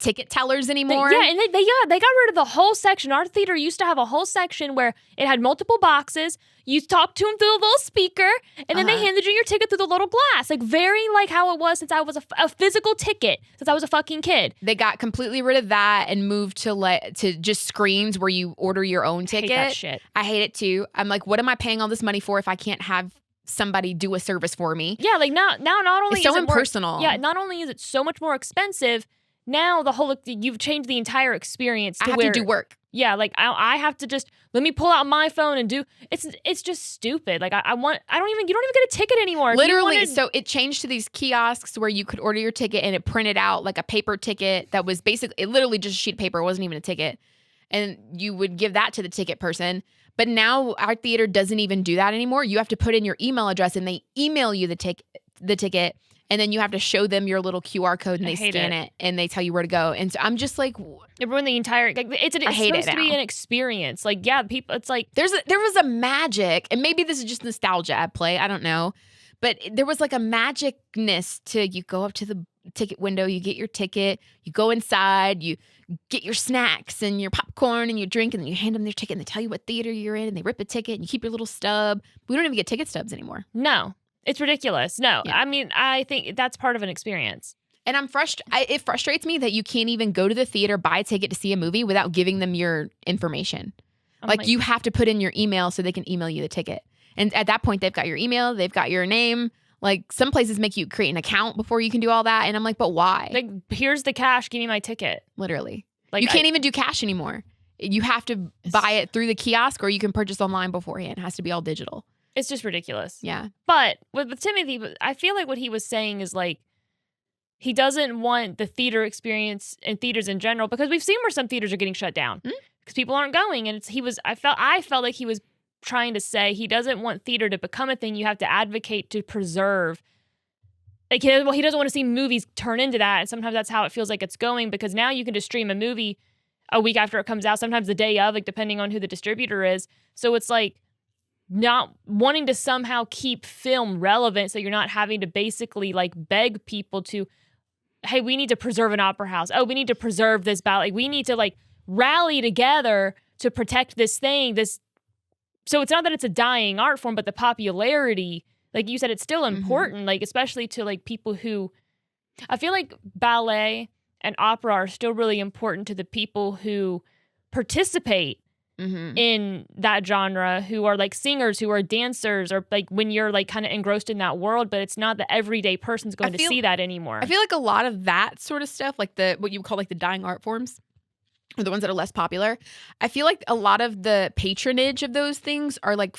ticket tellers anymore. They got rid of the whole section. Our theater used to have a whole section where it had multiple boxes. You talked to them through a little speaker, and then they handed you your ticket through the little glass. Like very like how it was since I was a physical ticket, since I was a fucking kid. They got completely rid of that and moved to just screens where you order your own ticket. I hate that shit. I hate it too. I'm like, what am I paying all this money for if I can't have somebody do a service for me? Yeah, like now not only it's so is it impersonal. Not only is it so much more expensive, now you've changed the entire experience to I have to do work. Yeah, like I have to just let me pull out my phone and do it's just stupid. Like you don't even get a ticket anymore. Literally, so it changed to these kiosks where you could order your ticket and it printed out like a paper ticket that was basically literally just a sheet of paper. It wasn't even a ticket. And you would give that to the ticket person. But now our theater doesn't even do that anymore. You have to put in your email address and they email you the ticket. And then you have to show them your little QR code and they scan it and they tell you where to go. And so I'm just like, it ruined the entire, like, it's supposed to be an experience. Like, yeah, people, it's like. There was a magic, and maybe this is just nostalgia at play. I don't know. But there was like a magicness to you go up to the ticket window, you get your ticket, you go inside, you get your snacks and your popcorn and your drink, and then you hand them their ticket and they tell you what theater you're in and they rip a ticket and you keep your little stub. We don't even get ticket stubs anymore. No. It's ridiculous. No, yeah. I mean, I think that's part of an experience. And it frustrates me that you can't even go to the theater, buy a ticket to see a movie without giving them your information. Like you have to put in your email so they can email you the ticket. And at that point, they've got your email, they've got your name. Like some places make you create an account before you can do all that. And I'm like, but why? Like, here's the cash, give me my ticket. Literally. Like you can't even do cash anymore. You have to buy it through the kiosk or you can purchase online beforehand. It has to be all digital. It's just ridiculous. Yeah. But with Timothée, I feel like what he was saying is like, he doesn't want the theater experience and theaters in general, because we've seen where some theaters are getting shut down because people aren't going. And I felt like he was trying to say he doesn't want theater to become a thing you have to advocate to preserve. Like, he doesn't want to see movies turn into that. And sometimes that's how it feels like it's going, because now you can just stream a movie a week after it comes out, sometimes the day of, like depending on who the distributor is. So it's like, not wanting to somehow keep film relevant, so you're not having to basically like beg people to, hey, we need to preserve an opera house. Oh, we need to preserve this ballet. We need to like rally together to protect this thing. So it's not that it's a dying art form, but the popularity, like you said, it's still important, like especially to like people who, I feel like ballet and opera are still really important to the people who participate in that genre, who are like singers, who are dancers, or like when you're like kind of engrossed in that world, but it's not the everyday person's going to see that anymore. I feel like a lot of that sort of stuff, like what you would call like the dying art forms, or the ones that are less popular, I feel like a lot of the patronage of those things are like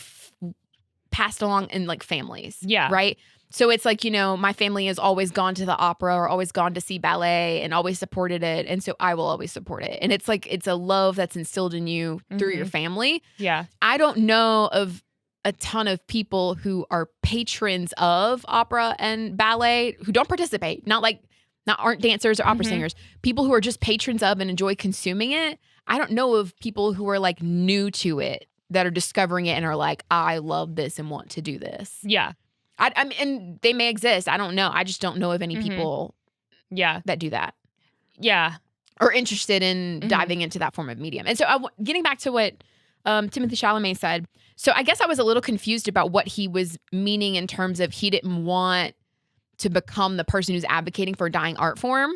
passed along in like families. Yeah. Right? So it's like, my family has always gone to the opera or always gone to see ballet and always supported it. And so I will always support it. And it's like, it's a love that's instilled in you through your family. Yeah. I don't know of a ton of people who are patrons of opera and ballet who don't participate, aren't dancers or opera singers, people who are just patrons of and enjoy consuming it. I don't know of people who are like new to it that are discovering it and are like, I love this and want to do this. Yeah. I mean, and they may exist. I don't know. I just don't know of any people that do that. Yeah. Or interested in diving into that form of medium. And so getting back to what Timothée Chalamet said, so I guess I was a little confused about what he was meaning in terms of he didn't want to become the person who's advocating for a dying art form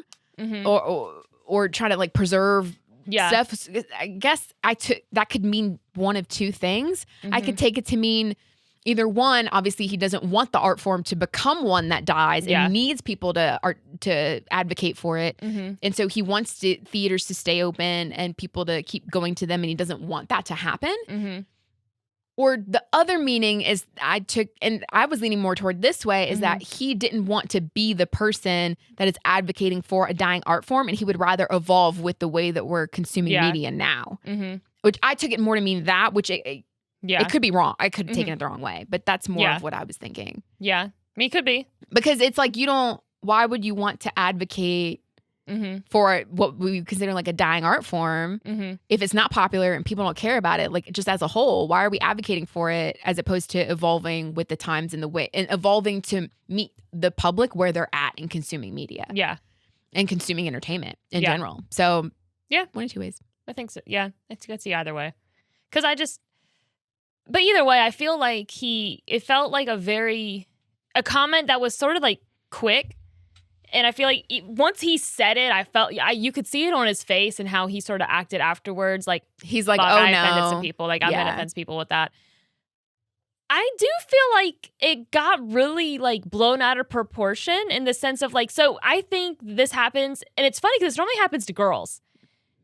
or trying to like preserve stuff. I guess that could mean one of two things. I could take it to mean either one, obviously he doesn't want the art form to become one that dies and needs people to advocate for it. And so he wants theaters to stay open and people to keep going to them, and he doesn't want that to happen. Or the other meaning is I was leaning more toward this way, is that he didn't want to be the person that is advocating for a dying art form, and he would rather evolve with the way that we're consuming media now. Which I took it more to mean that, which it could be wrong. I could have taken it the wrong way, but that's more of what I was thinking. Yeah. I mean, it could be. Because it's like why would you want to advocate for what we consider like a dying art form if it's not popular and people don't care about it, like just as a whole? Why are we advocating for it as opposed to evolving with the times and the way, and evolving to meet the public where they're at in consuming media? Yeah. And consuming entertainment in general. So one of two ways. I think so. Yeah. I could see either way. But either way, I feel like it felt like a comment that was sort of like quick. And I feel like once he said it, I felt you could see it on his face and how he sort of acted afterwards. Like he's like, I offended some people. Like I'm gonna offend people with that. I do feel like it got really like blown out of proportion in the sense of like, so I think this happens, and it's funny because this normally happens to girls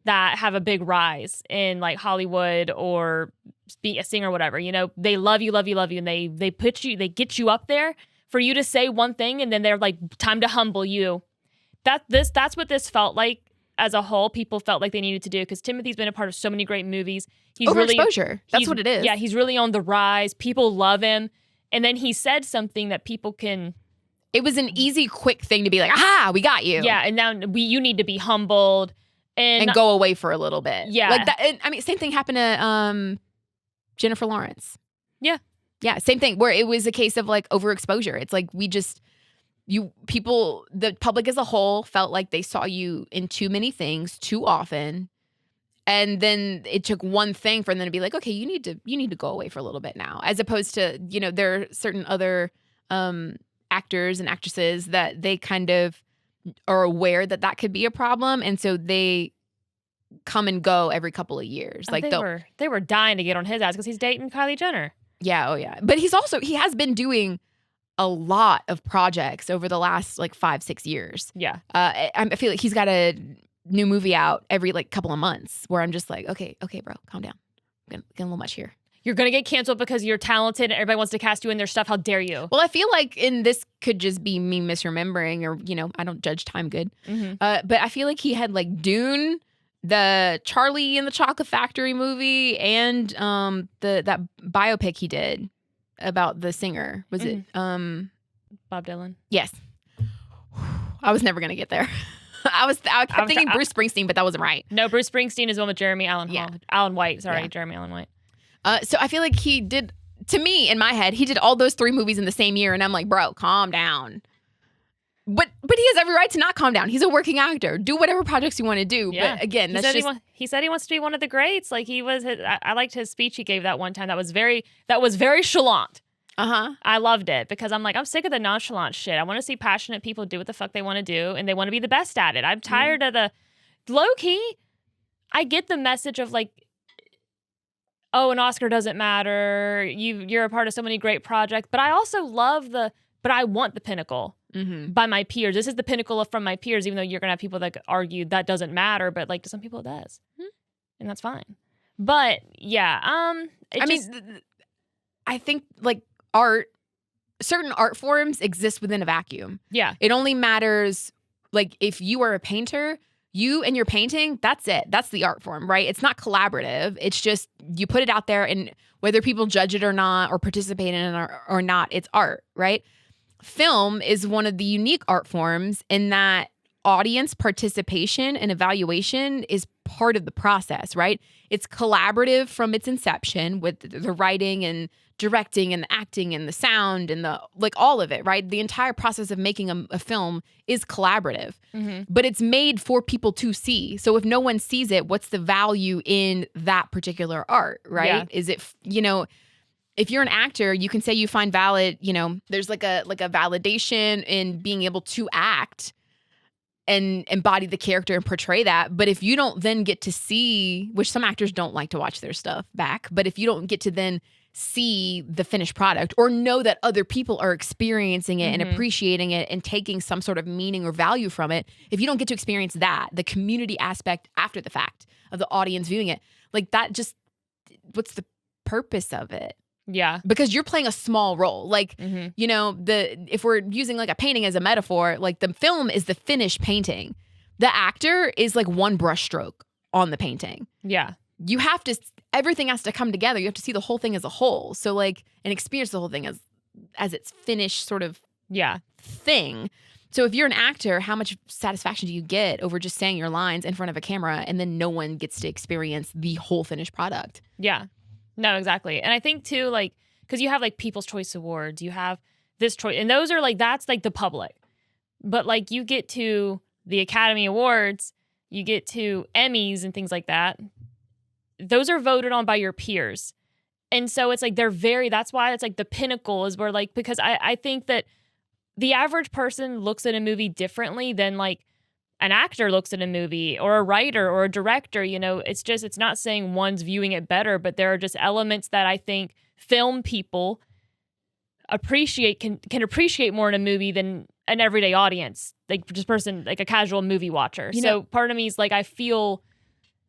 that have a big rise in like Hollywood or be a singer or whatever. They love you, and they get you up there for you to say one thing, and then they're like, time to humble you. That's what this felt like as a whole. People felt like they needed to do, because Timothy's been a part of so many great movies. He's overexposure. That's what it is. Yeah, he's really on the rise. People love him. And then he said something that people can... It was an easy, quick thing to be like, aha, we got you. Yeah, and now you need to be humbled. And go away for a little bit. Yeah. Like that. I mean, same thing happened to Jennifer Lawrence. Yeah. Yeah, same thing, where it was a case of like overexposure. It's like the public as a whole felt like they saw you in too many things too often. And then it took one thing for them to be like, okay, you need to go away for a little bit now. As opposed to, there are certain other actors and actresses that they kind of are aware that could be a problem, and so they come and go every couple of years. Like they were dying to get on his ass because he's dating Kylie Jenner. Yeah, oh yeah. But he has been doing a lot of projects over the last like 5-6 years. Yeah. I feel like he's got a new movie out every like couple of months where I'm just like, okay, bro, calm down. I'm getting a little much here. You're going to get canceled because you're talented and everybody wants to cast you in their stuff. How dare you? Well, I feel like this could just be me misremembering, or, I don't judge time good. But I feel like he had like Dune, the Charlie and the Chocolate Factory movie, and that biopic he did about the singer. Was it Bob Dylan? Yes. I was never going to get there. I kept thinking Bruce Springsteen, but that wasn't right. No, Bruce Springsteen is the one with Jeremy Allen White. Sorry, Jeremy Allen White. So I feel like he did, to me, in my head, he did all those 3 movies in the same year, and I'm like, bro, calm down. But he has every right to not calm down. He's a working actor. Do whatever projects you want to do. Yeah. But again, he said he wants to be one of the greats. Like he was. I liked his speech he gave that one time. That was very chalant. I loved it because I'm sick of the nonchalant shit. I want to see passionate people do what the fuck they want to do, and they want to be the best at it. I'm tired of the low key. I get the message of like, oh, an Oscar doesn't matter. You're a part of so many great projects, but I also love but I want the pinnacle by my peers. This is the pinnacle from my peers, even though you're gonna have people that argue that doesn't matter, but like to some people it does, and that's fine. But yeah, I think like art certain art forms exist within a vacuum. Yeah. It only matters, like, if you are a painter, you and your painting, that's it. That's the art form, right? It's not collaborative. It's just you put it out there, and whether people judge it or not or participate in it or not, it's art, right? Film is one of the unique art forms in that audience participation and evaluation is part of the process, right? It's collaborative from its inception with the writing and directing and the acting and the sound and the, like, all of it, right? The entire process of making a film is collaborative, but it's made for people to see. So if no one sees it, what's the value in that particular art, right? Yeah. Is it, if you're an actor, you can say you find valid, there's like a validation in being able to act and embody the character and portray that. But if you don't then get to see, which some actors don't like to watch their stuff back, but if you don't get to then see the finished product or know that other people are experiencing it and appreciating it and taking some sort of meaning or value from it, if you don't get to experience that, the community aspect after the fact of the audience viewing it, like that just, what's the purpose of it? Yeah. Because you're playing a small role. Like, if we're using like a painting as a metaphor, like the film is the finished painting. The actor is like one brushstroke on the painting. Yeah. You have to, everything has to come together. You have to see the whole thing as a whole. So like, and experience the whole thing as its finished sort of thing. So if you're an actor, how much satisfaction do you get over just saying your lines in front of a camera and then no one gets to experience the whole finished product? Yeah. No, exactly. And I think too, like, because you have like People's Choice Awards, you have this choice, and those are like, that's like the public. But like you get to the Academy Awards, you get to Emmys and things like that. Those are voted on by your peers. And so it's like that's why it's like the pinnacle is where like, because I think that the average person looks at a movie differently than like an actor looks at a movie or a writer or a director. It's not saying one's viewing it better, but there are just elements that I think film people can appreciate more in a movie than an everyday audience, like just person, like a casual movie watcher. So part of me is like, I feel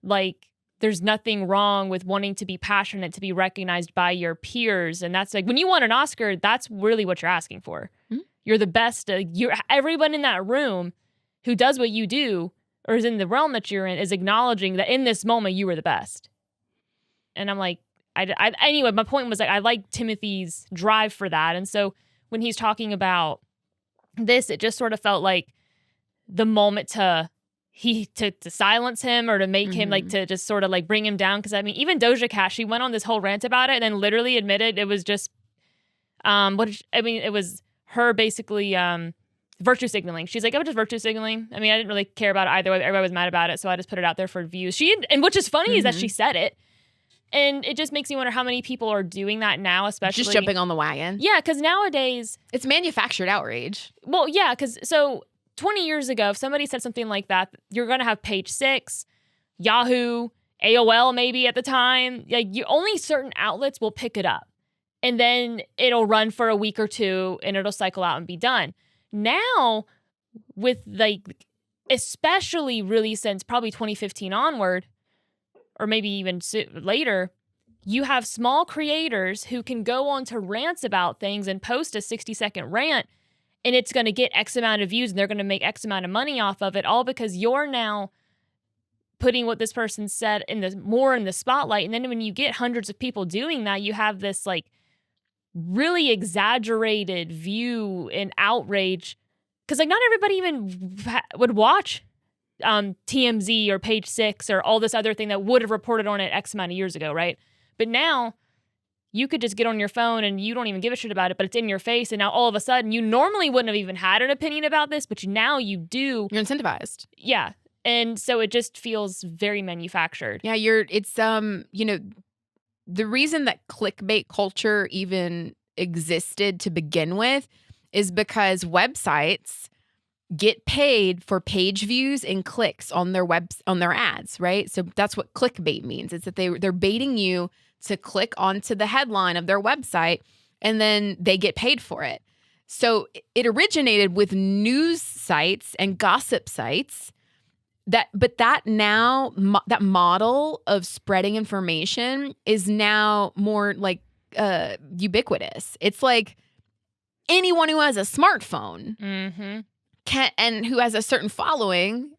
like there's nothing wrong with wanting to be passionate, to be recognized by your peers. And that's like, when you want an Oscar, that's really what you're asking for. Mm-hmm. You're the best. Everyone in that room who does what you do or is in the realm that you're in is acknowledging that in this moment you were the best. And I'm like, anyway, my point was like, I like Timothy's drive for that. And so when he's talking about this, it just sort of felt like the moment to silence him or to make him like, to just sort of like bring him down. Cause I mean, even Doja Cat, she went on this whole rant about it and then literally admitted it was just, it was her basically, virtue signaling. She's like, I was just virtue signaling. I mean, I didn't really care about it either way. Everybody was mad about it, so I just put it out there for views. And which is funny is that she said it. And it just makes me wonder how many people are doing that now, especially. Just jumping on the wagon. Yeah, because nowadays. It's manufactured outrage. Well, yeah, because so 20 years ago, if somebody said something like that, you're going to have Page Six, Yahoo, AOL maybe at the time. Like only certain outlets will pick it up. And then it'll run for a week or two and it'll cycle out and be done. Now, with like, especially really since probably 2015 onward, or maybe even later, you have small creators who can go on to rants about things and post a 60-second rant, and it's going to get X amount of views and they're going to make X amount of money off of it, all because you're now putting what this person said more in the spotlight. And then when you get hundreds of people doing that, you have this like really exaggerated view and outrage, because like not everybody even would watch TMZ or Page Six or all this other thing that would have reported on it X amount of years ago, right? But now you could just get on your phone and you don't even give a shit about it, but it's in your face, and now all of a sudden you normally wouldn't have even had an opinion about this, but now you do. You're incentivized. Yeah. And so it just feels very manufactured. Yeah, the reason that clickbait culture even existed to begin with is because websites get paid for page views and clicks on their ads, right? So that's what clickbait means. It's that they're baiting you to click onto the headline of their website, and then they get paid for it. So it originated with news sites and gossip sites. That model of spreading information is now more like ubiquitous. It's like anyone who has a smartphone and who has a certain following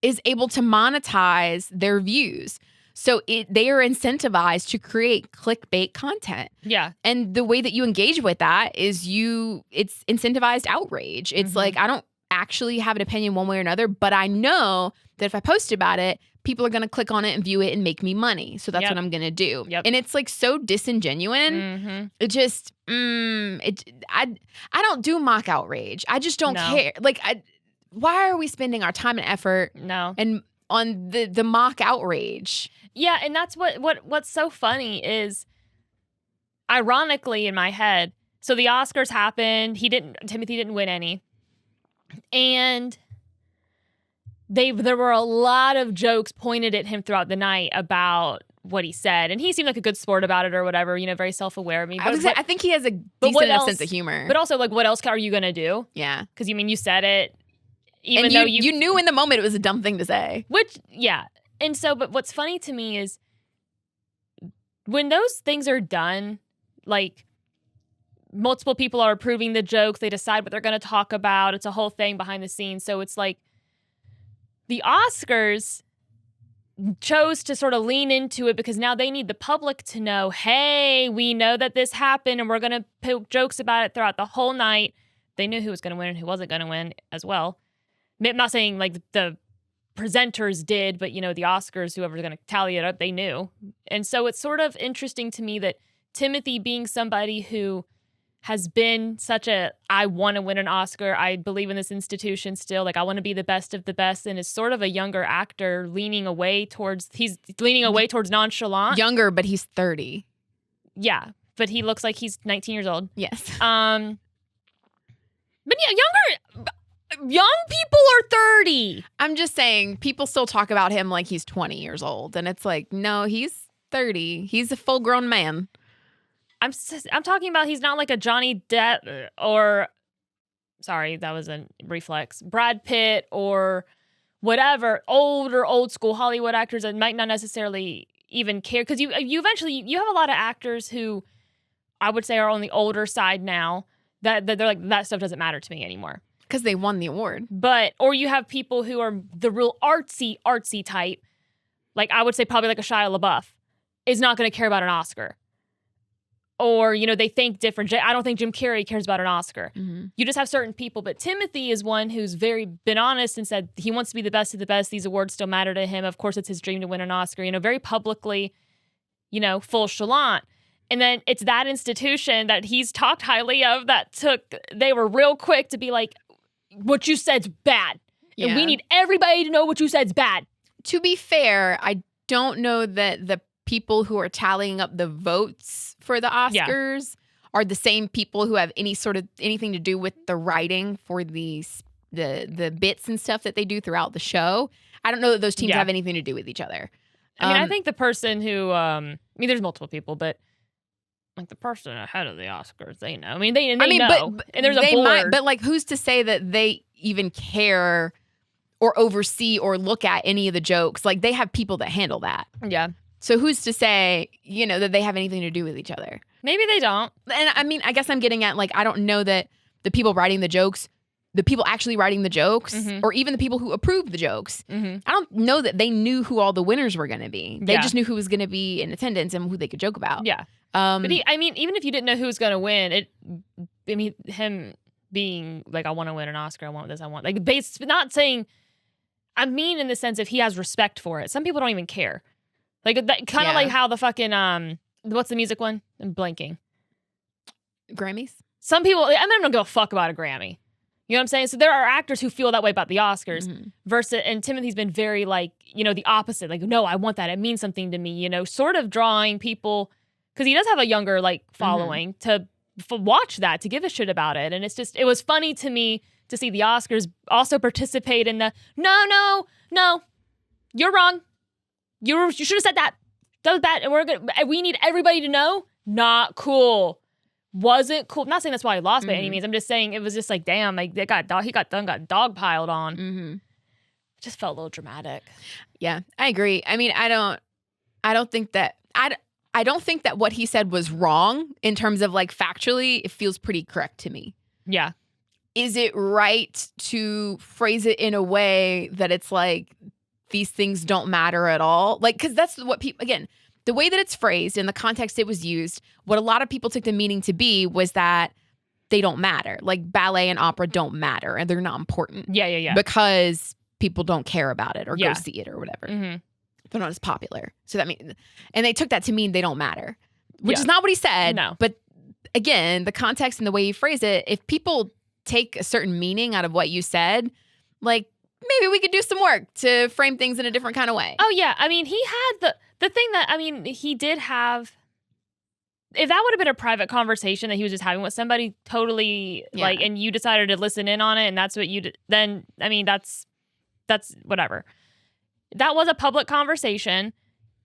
is able to monetize their views. So they are incentivized to create clickbait content. Yeah. And the way that you engage with that is it's incentivized outrage. It's like, I don't actually have an opinion one way or another, but I know that if I post about it, people are going to click on it and view it and make me money. So that's what I'm going to do. Yep. And it's like so disingenuine. It just, I don't do mock outrage. I just don't care. Like, why are we spending our time and effort and on the mock outrage? Yeah, and that's what's so funny is, ironically in my head, so the Oscars happened. Timothée didn't win any. And there were a lot of jokes pointed at him throughout the night about what he said. And he seemed like a good sport about it or whatever, very self-aware of me. I think he has a decent enough sense of humor. But also, like, what else are you going to do? Yeah. Because, you said it. Even though you knew in the moment it was a dumb thing to say. Which, yeah. And so, but what's funny to me is when those things are done, like, multiple people are approving the jokes, they decide what they're going to talk about. It's a whole thing behind the scenes. So it's like the Oscars chose to sort of lean into it because now they need the public to know, hey, we know that this happened and we're going to poke jokes about it throughout the whole night. They knew who was going to win and who wasn't going to win as well. I'm not saying like the presenters did, but, the Oscars, whoever's going to tally it up, they knew. And so it's sort of interesting to me that Timothée, being somebody who has been such I want to win an Oscar, I believe in this institution still, like I want to be the best of the best, and is sort of a younger actor leaning away towards nonchalant. Younger, but he's 30. Yeah, but he looks like he's 19 years old. Yes. But yeah, young people are 30. I'm just saying, people still talk about him like he's 20 years old, and it's like, no, he's 30. He's a full-grown man. I'm talking about he's not like a Johnny Depp or, sorry, that was a reflex, Brad Pitt or whatever, old school Hollywood actors that might not necessarily even care. Because you eventually have a lot of actors who I would say are on the older side now that they're like, that stuff doesn't matter to me anymore. Because they won the award. Or you have people who are the real artsy type, like I would say probably like a Shia LaBeouf, is not going to care about an Oscar. Or, they think different. I don't think Jim Carrey cares about an Oscar. Mm-hmm. You just have certain people. But Timothée is one who's been honest and said he wants to be the best of the best. These awards still matter to him. Of course, it's his dream to win an Oscar, very publicly, full chalant. And then it's that institution that he's talked highly of they were real quick to be like, what you said's bad. Yeah. And we need everybody to know what you said's bad. To be fair, I don't know that the people who are tallying up the votes for the Oscars are the same people who have anything to do with the writing for the bits and stuff that they do throughout the show. I don't know that those teams have anything to do with each other. I think the person who, there's multiple people, but like the person ahead of the Oscars, they know. They know. But and there's a board. Might, but like, who's to say that they even care or oversee or look at any of the jokes? Like, they have people that handle that. Yeah. So who's to say, that they have anything to do with each other? Maybe they don't. And I guess I'm getting at, like, I don't know that the people writing the jokes, the people actually writing the jokes, or even the people who approve the jokes, I don't know that they knew who all the winners were going to be. They just knew who was going to be in attendance and who they could joke about. Yeah. But even if you didn't know who was going to win, him being like, I want to win an Oscar, I want this, I want, like, not saying, in the sense of he has respect for it. Some people don't even care. Like, kind of like how the fucking, what's the music one? I'm blanking. Grammys? Some people, I don't give a fuck about a Grammy. You know what I'm saying? So there are actors who feel that way about the Oscars versus, and Timothée's been very like, the opposite. Like, no, I want that. It means something to me, sort of drawing people, because he does have a younger, like, following to watch that, to give a shit about it. And it was funny to me to see the Oscars also participate in the, no, you're wrong. You should have said that. That was bad. And we need everybody to know. Not cool. Wasn't cool. I'm not saying that's why he lost by any means. I'm just saying it was just like, damn, like he got dog piled on. It just felt a little dramatic. Yeah, I agree. I don't think that what he said was wrong in terms of, like, factually. It feels pretty correct to me. Yeah. Is it right to phrase it in a way that it's like, these things don't matter at all? Like, because that's what people, again, the way that it's phrased in the context it was used, what a lot of people took the meaning to be was that they don't matter. Like ballet and opera don't matter and they're not important. Yeah. Because people don't care about it or Yeah. go see it or whatever. Mm-hmm. They're not as popular. So that means, and they took that to mean they don't matter, which is not what he said. No. But again, the context and the way you phrase it, if people take a certain meaning out of what you said, like maybe we could do some work to frame things in a different kind of way. Oh, yeah. I mean, he had the thing that, I mean, he did have, if that would have been a private conversation that he was just having with somebody totally like, and you decided to listen in on it and that's what you did, then, I mean, that's whatever. That was a public conversation.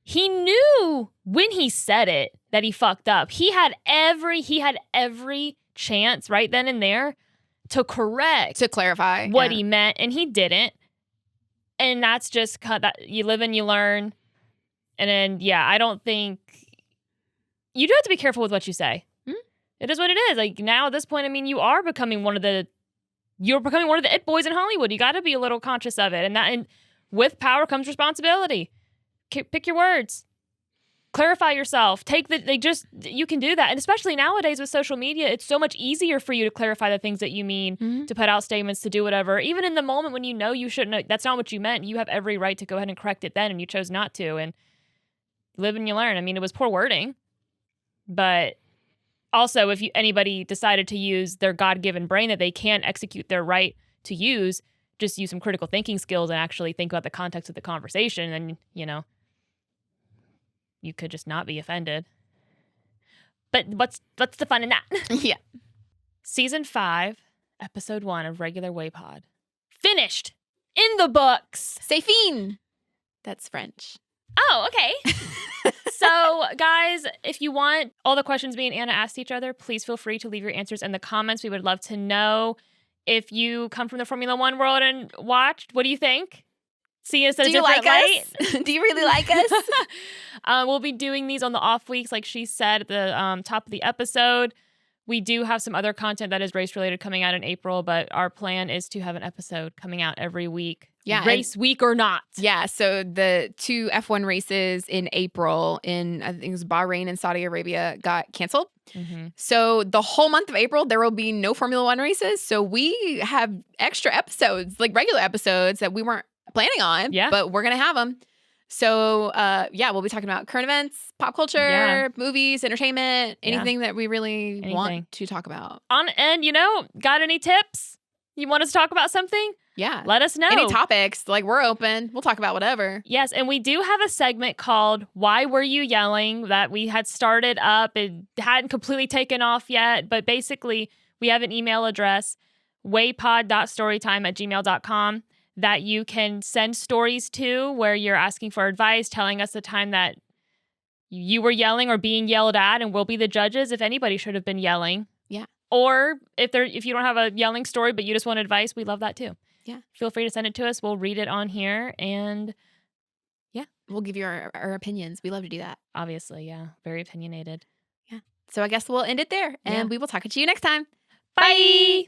He knew when he said it that he fucked up. He had every chance right then and there to correct, to clarify what he meant, and he didn't. And that's just that you live and you learn. And then, I don't think you do have to be careful with what you say. Mm-hmm. It is what it is. Like now at this point, I mean, you're becoming one of the it boys in Hollywood. You got to be a little conscious of it, and with power comes responsibility. Pick your words. Clarify yourself. You can do that. And especially nowadays with social media, it's so much easier for you to clarify the things that you mean, to put out statements, to do whatever. Even in the moment when you know you shouldn't, that's not what you meant. You have every right to go ahead and correct it then, and you chose not to. And live and you learn. I mean, it was poor wording. But also, if anybody decided to use their God-given brain that they can execute their right to use, just use some critical thinking skills and actually think about the context of the conversation, and, you could just not be offended. But what's the fun in that? Yeah. Season 5, episode 1 of regular Waypod. Finished! In the books! C'est fin! That's French. Oh, okay. So, guys, if you want all the questions me and Anna asked each other, please feel free to leave your answers in the comments. We would love to know if you come from the Formula One world and watched. What do you think? See us in a different light? Do you really like us? We'll be doing these on the off weeks, like she said at the top of the episode. We do have some other content that is race-related coming out in April, but our plan is to have an episode coming out every week. Yeah, race week or not. Yeah, so the 2 F1 races in April in, I think it was Bahrain and Saudi Arabia, got canceled. Mm-hmm. So the whole month of April, there will be no Formula One races. So we have extra episodes, like regular episodes that we weren't planning on, but we're going to have them. So, we'll be talking about current events, pop culture, movies, entertainment, anything that we really want to talk about. And, got any tips? You want us to talk about something? Yeah. Let us know. Any topics, like we're open. We'll talk about whatever. Yes, and we do have a segment called Why Were You Yelling that we had started up. It hadn't completely taken off yet, but basically we have an email address, wayypod.storytime@gmail.com, that you can send stories to where you're asking for advice, telling us the time that you were yelling or being yelled at, and we'll be the judges if anybody should have been yelling. Yeah. Or if you don't have a yelling story, but you just want advice, we love that too. Yeah. Feel free to send it to us. We'll read it on here, and we'll give you our opinions. We love to do that. Obviously, yeah. Very opinionated. Yeah. So I guess we'll end it there, and we will talk to you next time. Bye.